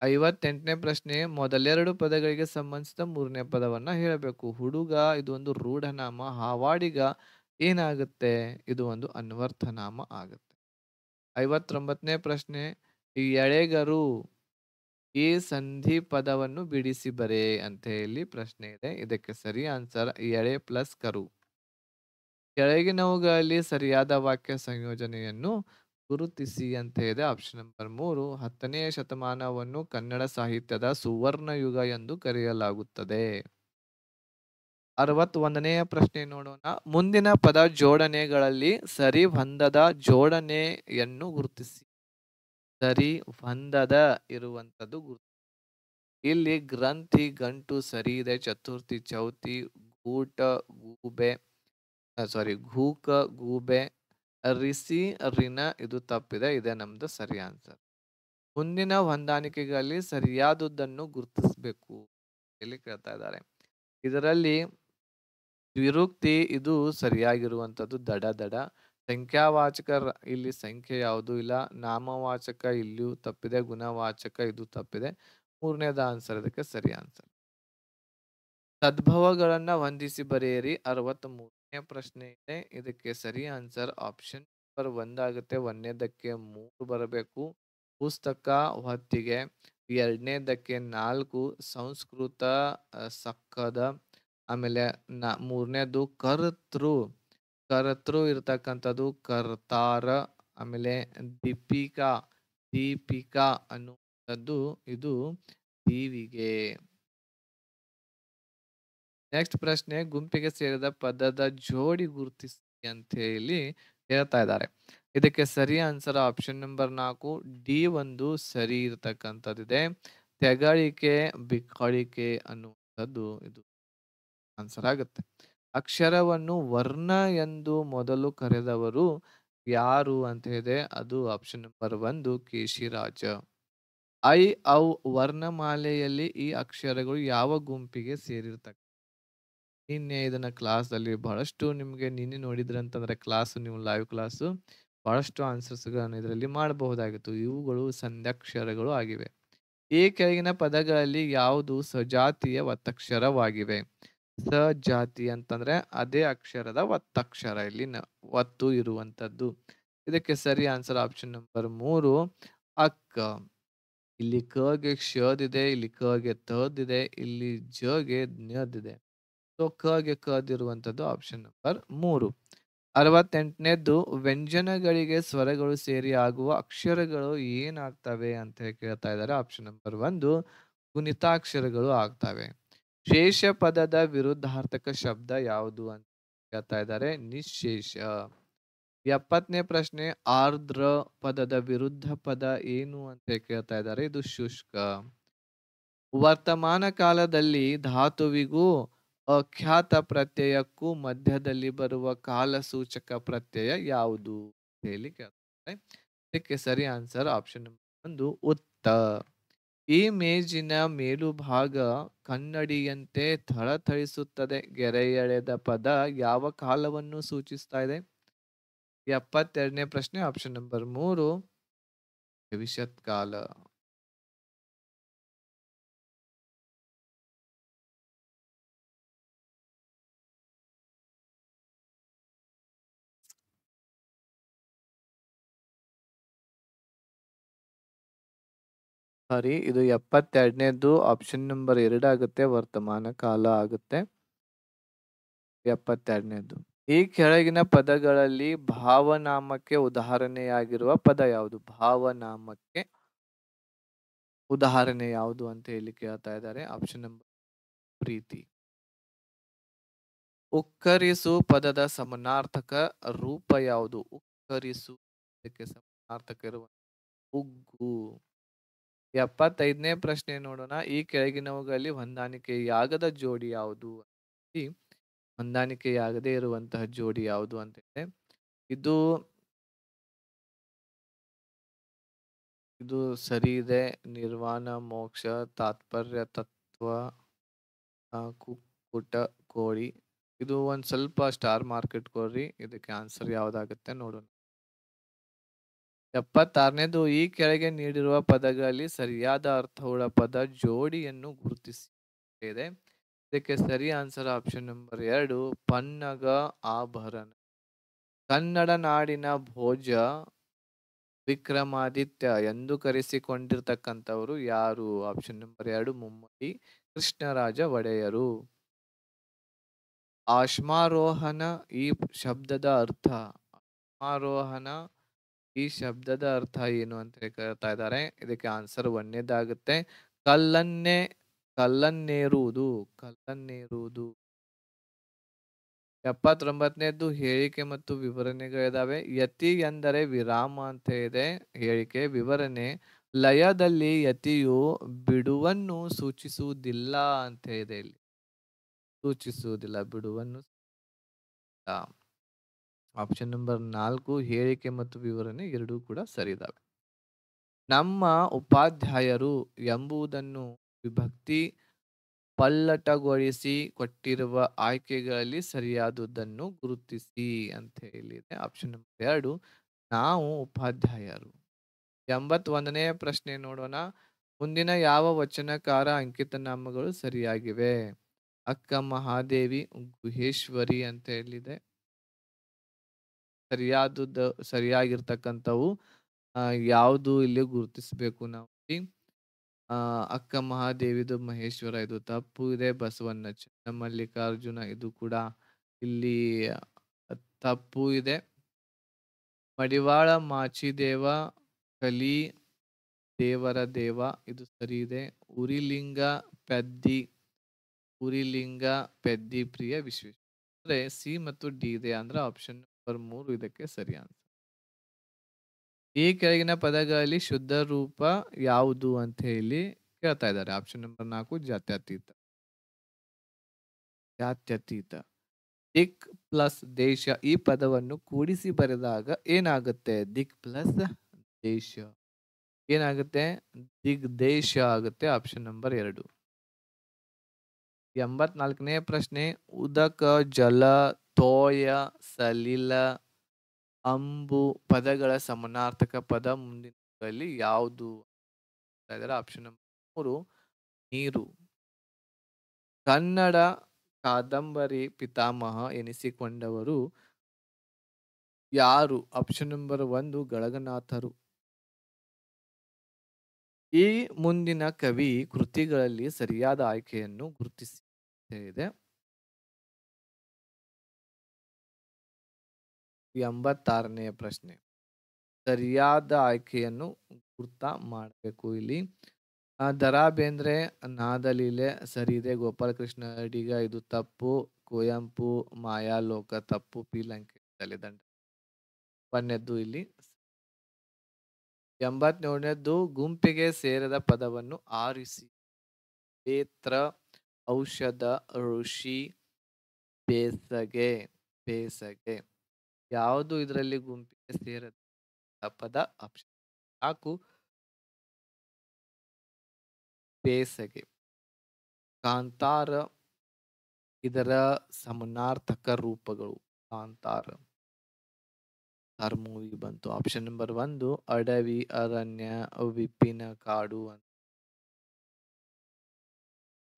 58ನೇ ಪ್ರಶ್ನೆ ಮೊದಲೆರಡು ಪದಗಳಿಗೆ ಸಂಬಂಧಿಸಿದ 3ನೇ ಪದವನ್ನ ಹೇಳಬೇಕು. ಹುಡುಗ ಇದು ಒಂದು ರೂಢನಾಮ. ಹಾವಾಡಿಗ ಏನಾಗುತ್ತೆ? ಇದು ಒಂದು ಅನ್ವರ್ಥನಾಮ ಆಗುತ್ತೆ. 59ನೇ ಪ್ರಶ್ನೆ ಎಳೆಗರು ಈ ಸಂಧಿ ಪದವನ್ನು ಬಿಡಿಸಿ ಬರೆ ಅಂತ ಹೇಳಿ ಪ್ರಶ್ನೆ ಇದೆ. ಇದಕ್ಕೆ ಸರಿ ಆನ್ಸರ್ ಎಳೆ ಪ್ಲಸ್ ಕರು. ಕೆಳಗಿನವುಗಳಲ್ಲಿ ಸರಿಯಾದ ವಾಕ್ಯ ಸಂಯೋಜನೆಯನ್ನು ಗುರುತಿಸಿ ಅಂತ ಇದೆ. ಆಪ್ಷನ್ ನಂಬರ್ 3 10ನೇ ಶತಮಾನವನ್ನು ಕನ್ನಡ ಸಾಹಿತ್ಯದ ಸುವರ್ಣ ಯುಗ ಎಂದು ಕರೆಯಲಾಗುತ್ತದೆ. 61ನೇ ಪ್ರಶ್ನೆ ನೋಡೋಣ. ಮುಂದಿನ ಪದ ಜೋಡಣೆಗಳಲ್ಲಿ ಸರಿ ಹೊಂದದ ಜೋಡಣೆಯನ್ನು ಗುರುತಿಸಿ. ಸರಿ ಹೊಂದದ ಇರುವಂತದ್ದು ಇಲ್ಲಿ ಗ್ರಂಥಿ ಗಂಟು ಸರಿ ಇದೆ. ಚತುರ್ಥಿ ಚೌತಿ, ಗೂಟ ಗೂಬೆ, ಗೂಕ ಗೂಬೆ, ರಿಸಿ ರಿನ ಇದು ತಪ್ಪಿದೆ. ಇದೆ ನಮ್ದು ಸರಿ ಆನ್ಸರ್. ಮುಂದಿನ ಹೊಂದಾಣಿಕೆಗಳಲ್ಲಿ ಸರಿಯಾದುದನ್ನು ಗುರುತಿಸಬೇಕು ಇಲ್ಲಿ ಕೇಳ್ತಾ ಇದ್ದಾರೆ. ಇದರಲ್ಲಿ ವಿರುಕ್ತಿ ಇದು ಸರಿಯಾಗಿರುವಂತದ್ದು ದಡ ದಡ. ಸಂಖ್ಯಾವಾಚಕ ಇಲ್ಲಿ ಸಂಖ್ಯೆ ಯಾವುದು ಇಲ್ಲ. ನಾಮವಾಚಕ ಇಲ್ಲಿಯೂ ತಪ್ಪಿದೆ. ಗುಣವಾಚಕ ಇದು ತಪ್ಪಿದೆ. 3ನೇದ ಆನ್ಸರ್ ಇದಕ್ಕೆ ಸರಿ ಆನ್ಸರ್. ಸದ್ಭವಗಳನ್ನ ಹೊಂದಿಸಿ ಬರೆಯಿರಿ. 63ನೇ ಪ್ರಶ್ನೆ ಇದೆ. ಇದಕ್ಕೆ ಸರಿ ಆನ್ಸರ್ ಆಪ್ಷನ್ ನಂಬರ್ 1 ಆಗುತ್ತೆ. 1ನೇದಕ್ಕೆ 3 ಬರಬೇಕು. ಪುಸ್ತಕ ಹೊತ್ತಿಗೆ. 2ನೇದಕ್ಕೆ 4 ಸಂಸ್ಕೃತ ಸಕ್ಕದ. ಆಮೇಲೆ 3ನೇದು ಕರ್ತೃ ಇರ್ತಕ್ಕಂಥದ್ದು ಕರ್ತಾರ. ಆಮೇಲೆ ದೀಪಿಕಾ ಅನ್ನುವಂಥದ್ದು ಇದು ದೀವಿಗೆ. ನೆಕ್ಸ್ಟ್ ಪ್ರಶ್ನೆ ಗುಂಪಿಗೆ ಸೇರಿದ ಪದದ ಜೋಡಿ ಗುರುತಿಸಿ ಅಂತ ಹೇಳಿ ಹೇಳ್ತಾ ಇದ್ದಾರೆ. ಇದಕ್ಕೆ ಸರಿ ಆನ್ಸರ್ ಆಪ್ಷನ್ ನಂಬರ್ 4 ಡಿ ಒಂದು ಸರಿ ಇರತಕ್ಕಂಥದ್ದಿದೆ. ತೆಗಳಿಕೆ ಬಿಕ್ಕಳಿಕೆ ಅನ್ನುವಂಥದ್ದು ಇದು ಆನ್ಸರ್ ಆಗುತ್ತೆ. ಅಕ್ಷರವನ್ನು ವರ್ಣ ಎಂದು ಮೊದಲು ಕರೆದವರು ಯಾರು ಅಂತ ಇದೆ. ಅದು ಆಪ್ಷನ್ ನಂಬರ್ 1 ಕೇಶಿರಾಜ. ಐ ಔ ವರ್ಣಮಾಲೆಯಲ್ಲಿ ಈ ಅಕ್ಷರಗಳು ಯಾವ ಗುಂಪಿಗೆ ಸೇರಿರ್ತಕ್ಕ? ನಿನ್ನೆ ಇದನ್ನ ಕ್ಲಾಸ್ ಅಲ್ಲಿ ಬಹಳಷ್ಟು ನಿಮ್ಗೆ ನಿನ್ನೆ ನೋಡಿದ್ರಂತಂದ್ರೆ ಕ್ಲಾಸ್ ನೀವು ಲೈವ್ ಕ್ಲಾಸ್ ಬಹಳಷ್ಟು ಆನ್ಸರ್ಸ್ ಗಳನ್ನ ಇದರಲ್ಲಿ ಮಾಡಬಹುದಾಗಿತ್ತು. ಇವುಗಳು ಸಂಧ್ಯಾಕ್ಷರಗಳು ಆಗಿವೆ. ಈ ಕೆಳಗಿನ ಪದಗಳಲ್ಲಿ ಯಾವುದು ಸಜಾತಿಯ ಒತ್ತಕ್ಷರವಾಗಿವೆ? ಸಜಾತಿ ಅಂತಂದ್ರೆ ಅದೇ ಅಕ್ಷರದ ಒತ್ತಕ್ಷರ ಇಲ್ಲಿ ಒತ್ತು ಇರುವಂತದ್ದು. ಇದಕ್ಕೆ ಸರಿ ಆನ್ಸರ್ ಆಪ್ಷನ್ ನಂಬರ್ 3 ಅಕ್ಕ. ಇಲ್ಲಿ ಕ ಗೆ ಕ್ಷದಿದೆ, ಇಲ್ಲಿ ಕ ಗೆ ತದಿದೆ, ಇಲ್ಲಿ ಜ ಗೆ ಜ್ಞದಿದೆ. ಸೊ ಕ ಗೆ ಕದಿರುವಂತದ್ದು ಆಪ್ಷನ್ ನಂಬರ್ 3. 68ನೇದ್ದು ವ್ಯಂಜನಗಳಿಗೆ ಸ್ವರಗಳು ಸೇರಿ ಆಗುವ ಅಕ್ಷರಗಳು ಏನಾಗ್ತವೆ ಅಂತ ಕೇಳ್ತಾ ಇದ್ದಾರೆ. ಆಪ್ಷನ್ ನಂಬರ್ 1 ಗುಣಿತಾಕ್ಷರಗಳು ಆಗ್ತವೆ. ಶೇಷ ಪದದ ವಿರುದ್ಧಾರ್ಥಕ ಶಬ್ದ ಯಾವುದು ಅಂತ ಕೇಳ್ತಾ ಇದ್ದಾರೆ? ನಿಶ್ಶೇಷ. 70ನೇ ಪ್ರಶ್ನೆ, ಆರ್ದ್ರ ಪದದ ವಿರುದ್ಧ ಪದ ಏನು ಅಂತ ಕೇಳ್ತಾ ಇದ್ದಾರೆ? ಇದು ಶುಷ್ಕ. ವರ್ತಮಾನ ಕಾಲದಲ್ಲಿ ಧಾತುವಿಗೂ ಅಖ್ಯಾತ ಪ್ರತ್ಯಯಕ್ಕೂ ಮಧ್ಯದಲ್ಲಿ ಬರುವ ಕಾಲಸೂಚಕ ಪ್ರತ್ಯಯ ಯಾವುದು ಅಂತ ಹೇಳಿ ಕೇಳ್ತಾರೆ. ಇದಕ್ಕೆ ಸರಿ ಆನ್ಸರ್ ಆಪ್ಷನ್ ನಂಬರ್ 1 ಉತ್ತ. ಈ ಮೇಜಿನ ಮೇಲುಭಾಗ ಕನ್ನಡಿಯಂತೆ ಥಳಥಳಿಸುತ್ತದೆ. ಗೆರೆ ಎಳೆದ ಪದ ಯಾವ ಕಾಲವನ್ನು ಸೂಚಿಸ್ತಾ ಇದೆ? 72ನೇ ಪ್ರಶ್ನೆ ಆಪ್ಷನ್ ನಂಬರ್ 3 ಭವಿಷ್ಯತ್ ಕಾಲ. ಸಾರಿ, ಇದು 72ನೇದು ಆಪ್ಷನ್ ನಂಬರ್ 2 ಆಗುತ್ತೆ. ವರ್ತಮಾನ ಕಾಲ ಆಗುತ್ತೆ 72ನೇದು. ಈ ಕೆಳಗಿನ ಪದಗಳಲ್ಲಿ ಭಾವನಾಮಕ್ಕೆ ಉದಾಹರಣೆಯಾಗಿರುವ ಪದ ಯಾವುದು? ಭಾವನಾಮಕ್ಕೆ ಉದಾಹರಣೆ ಯಾವುದು ಅಂತ ಹೇಳಿ ಕೇಳ್ತಾ ಇದ್ದಾರೆ? ಆಪ್ಷನ್ ನಂಬರ್ ಪ್ರೀತಿ. ಉಕ್ಕರಿಸು ಪದದ ಸಮಾನಾರ್ಥಕ ರೂಪ ಯಾವುದು? ಉಕ್ಕರಿಸು ಇದಕ್ಕೆ ಸಮಾನಾರ್ಥಕ ಇರುವ ಉಗ್ಗು. 75ನೇ ಪ್ರಶ್ನೆ ನೋಡೋಣ. ಈ ಕೆಳಗಿನವುಗಳಲ್ಲಿ ಹೊಂದಾಣಿಕೆಯಾಗದ ಜೋಡಿ ಯಾವುದು? ಈ ಹೊಂದಾಣಿಕೆಯಾಗದೇ ಇರುವಂತಹ ಜೋಡಿ ಯಾವುದು ಅಂತ ಇದೆ. ಇದು ಇದು ಸರಿ ಇದೆ. ನಿರ್ವಾಣ, ಮೋಕ್ಷ, ತಾತ್ಪರ್ಯ, ತತ್ವ, ಕುಕ್ಕುಟ, ಕೋಳಿ. ಇದು ಒಂದ್ ಸ್ವಲ್ಪ ಸ್ಟಾರ್ ಮಾರ್ಕ್ ಇಟ್ಕೊಳ್ರಿ. ಇದಕ್ಕೆ ಆನ್ಸರ್ ಯಾವ್ದಾಗುತ್ತೆ ನೋಡೋಣ. 76ನೇದು, ಈ ಕೆಳಗೆ ನೀಡಿರುವ ಪದಗಳಲ್ಲಿ ಸರಿಯಾದ ಅರ್ಥವುಳ್ಳ ಪದ ಜೋಡಿಯನ್ನು ಗುರುತಿಸಿ ಇದೆ. ಇದಕ್ಕೆ ಸರಿ ಆನ್ಸರ್ ಆಪ್ಷನ್ ನಂಬರ್ 2 ಪನ್ನಗ, ಆಭರಣ. ಕನ್ನಡ ನಾಡಿನ ಭೋಜ ವಿಕ್ರಮಾದಿತ್ಯ ಎಂದು ಕರೆಸಿಕೊಂಡಿರ್ತಕ್ಕಂಥವರು ಯಾರು? ಆಪ್ಷನ್ ನಂಬರ್ 2 ಮುಮ್ಮಡಿ ಕೃಷ್ಣರಾಜ ಒಡೆಯರು. ಅಶ್ಮಾರೋಹಣ ಈ ಶಬ್ದದ ಅರ್ಥ. ಅಶ್ಮಾರೋಹಣ ಈ ಶಬ್ದದ ಅರ್ಥ ಏನು ಅಂತ ಕೇಳ್ತಾ ಇದ್ದಾರೆ? ಇದಕ್ಕೆ ಆನ್ಸರ್ 1ನೇದಾಗುತ್ತೆ. ಕಲ್ಲನ್ನೇರುವುದು. ಕಲ್ಲನ್ನೇರುವುದು. 79ನೇದು ಹೇಳಿಕೆ ಮತ್ತು ವಿವರಣೆಗಳಿದಾವೆ. ಯತಿ ಎಂದರೆ ವಿರಾಮ ಅಂತ ಇದೆ ಹೇಳಿಕೆ. ವಿವರಣೆ, ಲಯದಲ್ಲಿ ಯತಿಯು ಬಿಡುವನ್ನು ಸೂಚಿಸುವುದಿಲ್ಲ ಅಂತ ಇದೆ ಇಲ್ಲಿ. ಸೂಚಿಸುವುದಿಲ್ಲ, ಬಿಡುವನ್ನು. ಆಪ್ಷನ್ ನಂಬರ್ 4 ಹೇಳಿಕೆ ಮತ್ತು ವಿವರಣೆ ಎರಡೂ ಕೂಡ ಸರಿ ಇದಾವೆ. ನಮ್ಮ ಉಪಾಧ್ಯಾಯರು ಎಂಬುದನ್ನು ವಿಭಕ್ತಿ ಪಲ್ಲಟಗೊಳಿಸಿ ಕೊಟ್ಟಿರುವ ಆಯ್ಕೆಗಳಲ್ಲಿ ಸರಿಯಾದುದನ್ನು ಗುರುತಿಸಿ ಅಂತ ಹೇಳಿದೆ. ಆಪ್ಷನ್ ನಂಬರ್ 2 ನಾವು ಉಪಾಧ್ಯಾಯರು. 81ನೇ ಪ್ರಶ್ನೆ ನೋಡೋಣ. ಮುಂದಿನ ಯಾವ ವಚನಕಾರ ಅಂಕಿತ ನಾಮಗಳು ಸರಿಯಾಗಿವೆ? ಅಕ್ಕ ಮಹಾದೇವಿ, ಗುಹೇಶ್ವರಿ ಅಂತ ಹೇಳಿದೆ. ಸರಿಯಾಗಿರ್ತಕ್ಕಂಥವು ಯಾವುದು ಇಲ್ಲಿ ಗುರುತಿಸಬೇಕು ನಾವು? ಅಕ್ಕ ಮಹಾದೇವಿದು ಮಹೇಶ್ವರ, ಇದು ತಪ್ಪು ಇದೆ. ಬಸವಣ್ಣ ಚನ್ನಮಲ್ಲಿಕಾರ್ಜುನ, ಇದು ಕೂಡ ಇಲ್ಲಿ ತಪ್ಪು ಇದೆ. ಮಡಿವಾಳ ಮಾಚಿದೇವ, ಕಲಿ ದೇವರ ದೇವ, ಇದು ಸರಿ ಇದೆ. ಉರಿಲಿಂಗ ಪೆದ್ದಿ ಪ್ರಿಯ ವಿಶ್ವೇಶ್ವರ. ಅಂದ್ರೆ ಸಿ ಮತ್ತು ಡಿ ಇದೆ. ಅಂದ್ರೆ ಆಪ್ಷನ್ ನಂಬರ್ 3 ಇದಕ್ಕೆ ಸರಿ ಆನ್ಸರ್. ಈ ಕೆಳಗಿನ ಪದಗಳಲ್ಲಿ ಶುದ್ಧ ರೂಪ ಯಾವುದು ಅಂತ ಹೇಳಿ ಕೇಳ್ತಾ ಇದ್ದಾರೆ? ಆಪ್ಷನ್ ನಂಬರ್ 4 ಜಾತ್ಯತೀತ. ಜಾತ್ಯತೀತ. ದಿಕ್ ಪ್ಲಸ್ ದೇಶ ಈ ಪದವನ್ನು ಕೂಡಿಸಿ ಬರೆದಾಗ ಏನಾಗುತ್ತೆ? ದಿಕ್ ಪ್ಲಸ್ ದೇಶ ಏನಾಗುತ್ತೆ? ದಿಗ್ದೇಶ ಆಗುತ್ತೆ. Option number 2. 84ನೇ ಪ್ರಶ್ನೆ, ಉದಕ, ಜಲ, ತೋಯ, ಸಲಿಲ, ಅಂಬು ಪದಗಳ ಸಮಾನಾರ್ಥಕ ಪದ ಮುಂದಿನದಲ್ಲಿ ಯಾವುದು? ಆಪ್ಷನ್ ನಂಬರ್ 3 ನೀರು. ಕನ್ನಡ ಕಾದಂಬರಿ ಪಿತಾಮಹ ಎನಿಸಿಕೊಂಡವರು ಯಾರು? Option number 1 ಗಳಗನಾಥರು. ಈ ಮುಂದಿನ ಕವಿ ಕೃತಿಗಳಲ್ಲಿ ಸರಿಯಾದ ಆಯ್ಕೆಯನ್ನು ಗುರುತಿಸಿ ಇದೆ. 86ನೇ ಪ್ರಶ್ನೆ, ಸರಿಯಾದ ಆಯ್ಕೆಯನ್ನು ಗುರ್ತ ಮಾಡಬೇಕು ಇಲ್ಲಿ. ದರಾ ಬೇಂದ್ರೆ ನಾದಲೀಲೆ ಸರಿ ಇದೆ. ಗೋಪಾಲಕೃಷ್ಣ ಅಡಿಗ ಇದು ತಪ್ಪು. ಕುವೆಂಪು ಮಾಯಾಲೋಕ ತಪ್ಪು. ಪಿ ಲಂಕೇಶ್ ದಂಡ. 1ನೇದ್ದು ಇಲ್ಲಿ 87ನೇದ್ದು ಗುಂಪಿಗೆ ಸೇರದ ಪದವನ್ನು ಆರಿಸಿ. ಕ್ಷೇತ್ರ, ಔಷಧ, ಋಷಿ, ಬೇಸಗೆ. ಬೇಸಗೆ ಯಾವುದು ಇದರಲ್ಲಿ ಗುಂಪಿಗೆ ಸೇರದ ಪದ? ಆಪ್ಷನ್ 4 ಬೇಸಗೆ. ಕಾಂತಾರ ಇದರ ಸಮಾನಾರ್ಥಕ ರೂಪಗಳು. ಕಾಂತಾರ ಮೂವಿ ಬಂತು. ಆಪ್ಷನ್ ನಂಬರ್ 1 ಅಡವಿ, ಅರಣ್ಯ, ವಿಪಿನ ಕಾಡು ಅಂತ.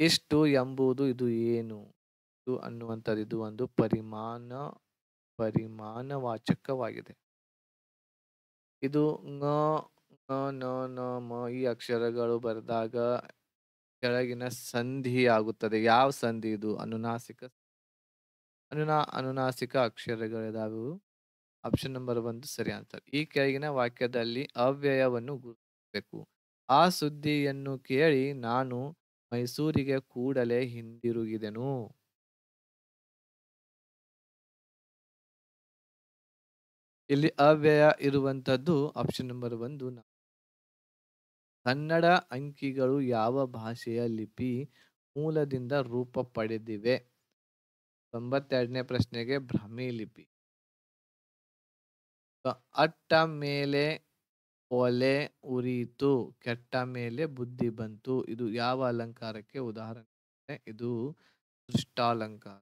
ಎಷ್ಟು ಎಂಬುದು ಇದು ಏನು? ಇದು ಅನ್ನುವಂಥದ್ದು ಇದು ಒಂದು ಪರಿಮಾಣವಾಚಕವಾಗಿದೆ. ಇದು ङ, ಞ, ನ, ನ, ಮ ಈ ಅಕ್ಷರಗಳು ಬರೆದಾಗ ಕೆಳಗಿನ ಸಂಧಿ ಆಗುತ್ತದೆ. ಯಾವ ಸಂಧಿ ಇದು? ಅನುನಾಸಿಕ ಅಕ್ಷರಗಳಿದಾವು. ಆಪ್ಷನ್ ನಂಬರ್ 1 ಸರಿ ಆನ್ಸರ್. ಈ ಕೆಳಗಿನ ವಾಕ್ಯದಲ್ಲಿ ಅವ್ಯಯವನ್ನು ಗುರುತಿಸಬೇಕು. ಆ ಸುದ್ದಿಯನ್ನು ಕೇಳಿ ನಾನು ಮೈಸೂರಿಗೆ ಕೂಡಲೇ ಹಿಂದಿರುಗಿದೆನು. ಇಲ್ಲಿ ಅವ್ಯಯ ಇರುವಂತದ್ದು ಆಪ್ಷನ್ ನಂಬರ್ 1 ಕನ್ನಡ ಅಂಕಿಗಳು ಯಾವ ಭಾಷೆಯ ಲಿಪಿ ಮೂಲದಿಂದ ರೂಪ ಪಡೆದಿವೆ? 92ನೇ ಪ್ರಶ್ನೆಗೆ ಬ್ರಾಹ್ಮಿ ಲಿಪಿ. ಅಟ್ಟ ಮೇಲೆ ಒಲೆ ಉರಿಯಿತು, ಕೆಟ್ಟ ಮೇಲೆ ಬುದ್ಧಿ ಬಂತು. ಇದು ಯಾವ ಅಲಂಕಾರಕ್ಕೆ ಉದಾಹರಣೆ? ಇದು ದೃಷ್ಟಾಲಂಕಾರ,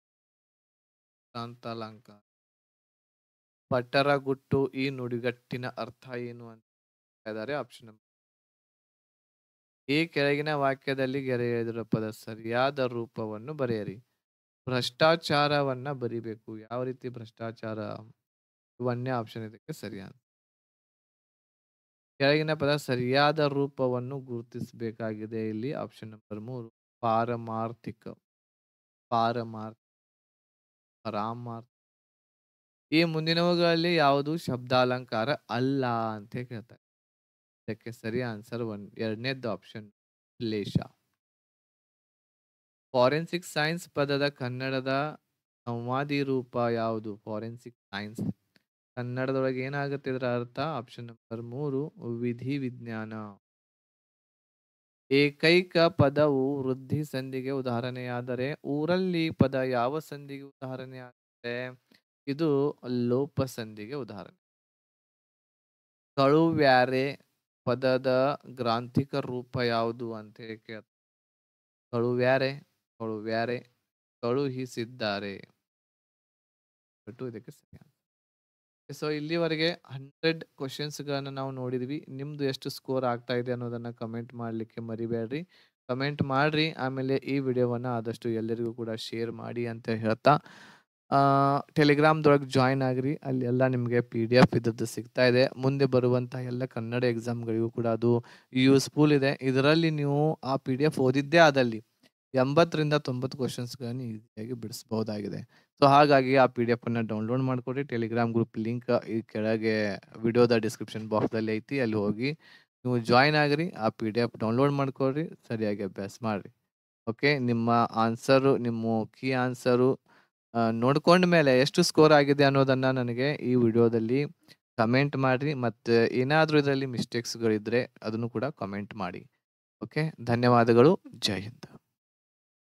ಶಾಂತಾಲಂಕಾರ. ಪಟರಗುಟ್ಟು ಈ ನುಡಿಗಟ್ಟಿನ ಅರ್ಥ ಏನು ಅಂತ ಇದ್ದಾರೆ. ಆಪ್ಷನ್ ನಂಬರ್ ಈ ಕೆಳಗಿನ ವಾಕ್ಯದಲ್ಲಿ ಗೆರೆ ಎಳೆದಿರುವ ಪದ ಸರಿಯಾದ ರೂಪವನ್ನು ಬರೆಯಿರಿ. ಭ್ರಷ್ಟಾಚಾರವನ್ನ ಬರಿಬೇಕು. ಯಾವ ರೀತಿ ಭ್ರಷ್ಟಾಚಾರ? 1ನೇ ಆಪ್ಷನ್ ಇದಕ್ಕೆ ಸರಿಯಾದ. ಕೆಳಗಿನ ಪದ ಸರಿಯಾದ ರೂಪವನ್ನು ಗುರುತಿಸಬೇಕಾಗಿದೆ. ಇಲ್ಲಿ ಆಪ್ಷನ್ ನಂಬರ್ 3 ಪಾರಮಾರ್ಥಿಕ, ಪರಾಮಾರ್ಥಿಕ. ಈ ಮುಂದಿನವುಗಳಲ್ಲಿ ಯಾವುದು ಶಬ್ದಾಲಂಕಾರ ಅಲ್ಲ ಅಂತ ಕೇಳ್ತಾರೆ. ಇದಕ್ಕೆ ಸರಿ ಆನ್ಸರ್ 2ನೇದ್ದು ಆಪ್ಷನ್ ಲೇಷ. ಫಾರೆನ್ಸಿಕ್ ಸೈನ್ಸ್ ಪದದ ಕನ್ನಡದ ಸಂವಾದಿ ರೂಪ ಯಾವುದು? ಫಾರೆನ್ಸಿಕ್ ಸೈನ್ಸ್ ಕನ್ನಡದೊಳಗೆ ಏನಾಗುತ್ತೆ ಇದರ ಅರ್ಥ? ಆಪ್ಷನ್ ನಂಬರ್ 3 ವಿಧಿ ವಿಜ್ಞಾನ. ಏಕೈಕ ಪದವು ವೃದ್ಧಿ ಸಂಧಿಗೆ ಉದಾಹರಣೆಯಾದರೆ ಊರಲ್ಲಿ ಪದ ಯಾವ ಸಂಧಿಗೆ ಉದಾಹರಣೆಯಾಗುತ್ತೆ? ಇದು ಲೋಪ ಸಂಧಿಗೆ ಉದಾಹರಣೆ. ಕಳುವ್ಯಾರೆ ಪದದ ಗ್ರಾಂಥಿಕ ರೂಪ ಯಾವುದು ಅಂತ ಕೇಳ್ತಾರೆ. ಕಳುವ್ಯಾರೆ, ಕಳುಹಿಸಿದ್ದಾರೆ. ಇದಕ್ಕೆ ಸರಿ. ಸೊ ಇಲ್ಲಿವರೆಗೆ 100 ಕ್ವಶನ್ಸ್ಗಳನ್ನ ನಾವು ನೋಡಿದ್ವಿ. ನಿಮ್ದು ಎಷ್ಟು ಸ್ಕೋರ್ ಆಗ್ತಾ ಇದೆ ಅನ್ನೋದನ್ನ ಕಮೆಂಟ್ ಮಾಡಲಿಕ್ಕೆ ಮರಿಬೇಡ್ರಿ. ಕಮೆಂಟ್ ಮಾಡ್ರಿ. ಆಮೇಲೆ ಈ ವಿಡಿಯೋವನ್ನ ಆದಷ್ಟು ಎಲ್ಲರಿಗೂ ಕೂಡ ಶೇರ್ ಮಾಡಿ ಅಂತ ಹೇಳ್ತಾ ಟೆಲಿಗ್ರಾಮ್ದೊಳಗೆ ಜಾಯಿನ್ ಆಗ್ರಿ. ಅಲ್ಲಿ ಎಲ್ಲ ನಿಮಗೆ PDF ಇದ್ದದ್ದು ಸಿಗ್ತಾ ಇದೆ. ಮುಂದೆ ಬರುವಂಥ ಎಲ್ಲ ಕನ್ನಡ ಎಕ್ಸಾಮ್ಗಳಿಗೂ ಕೂಡ ಅದು ಯೂಸ್ಫುಲ್ ಇದೆ. ಇದರಲ್ಲಿ ನೀವು ಆ PDF ಓದಿದ್ದೇ ಆದಲ್ಲಿ 80ರಿಂದ 90 ಕ್ವಶನ್ಸ್ಗಳನ್ನು ಈಸಿಯಾಗಿ ಬಿಡಿಸಬಹುದಾಗಿದೆ. ಸೊ ಹಾಗಾಗಿ ಆ PDF ಅನ್ನ ಡೌನ್ಲೋಡ್ ಮಾಡ್ಕೊಡಿ. ಟೆಲಿಗ್ರಾಮ್ ಗ್ರೂಪ್ ಲಿಂಕ್ ಈ ಕೆಳಗೆ ವಿಡಿಯೋದ ಡಿಸ್ಕ್ರಿಪ್ಷನ್ ಬಾಕ್ಸಲ್ಲಿ ಐತಿ. ಅಲ್ಲಿ ಹೋಗಿ ನೀವು ಜಾಯಿನ್ ಆಗ್ರಿ. ಆ PDF ಡೌನ್ಲೋಡ್ ಮಾಡ್ಕೊಳ್ರಿ. ಸರಿಯಾಗಿ ಅಭ್ಯಾಸ ಮಾಡ್ರಿ. ಓಕೆ, ನಿಮ್ಮ ಆನ್ಸರು, ನಿಮ್ಮ ಕೀ ಆನ್ಸರು ನೋಡ್ಕೊಂಡ ಮೇಲೆ ಎಷ್ಟು ಸ್ಕೋರ್ ಆಗಿದೆ ಅನ್ನೋದನ್ನ ನನಗೆ ಈ ವಿಡಿಯೋದಲ್ಲಿ ಕಮೆಂಟ್ ಮಾಡ್ರಿ. ಮತ್ತು ಏನಾದರೂ ಇದರಲ್ಲಿ ಮಿಸ್ಟೇಕ್ಸ್ಗಳಿದ್ರೆ ಅದನ್ನು ಕೂಡ ಕಮೆಂಟ್ ಮಾಡಿ. ಓಕೆ, ಧನ್ಯವಾದಗಳು. ಜೈ ಹಿಂದ್.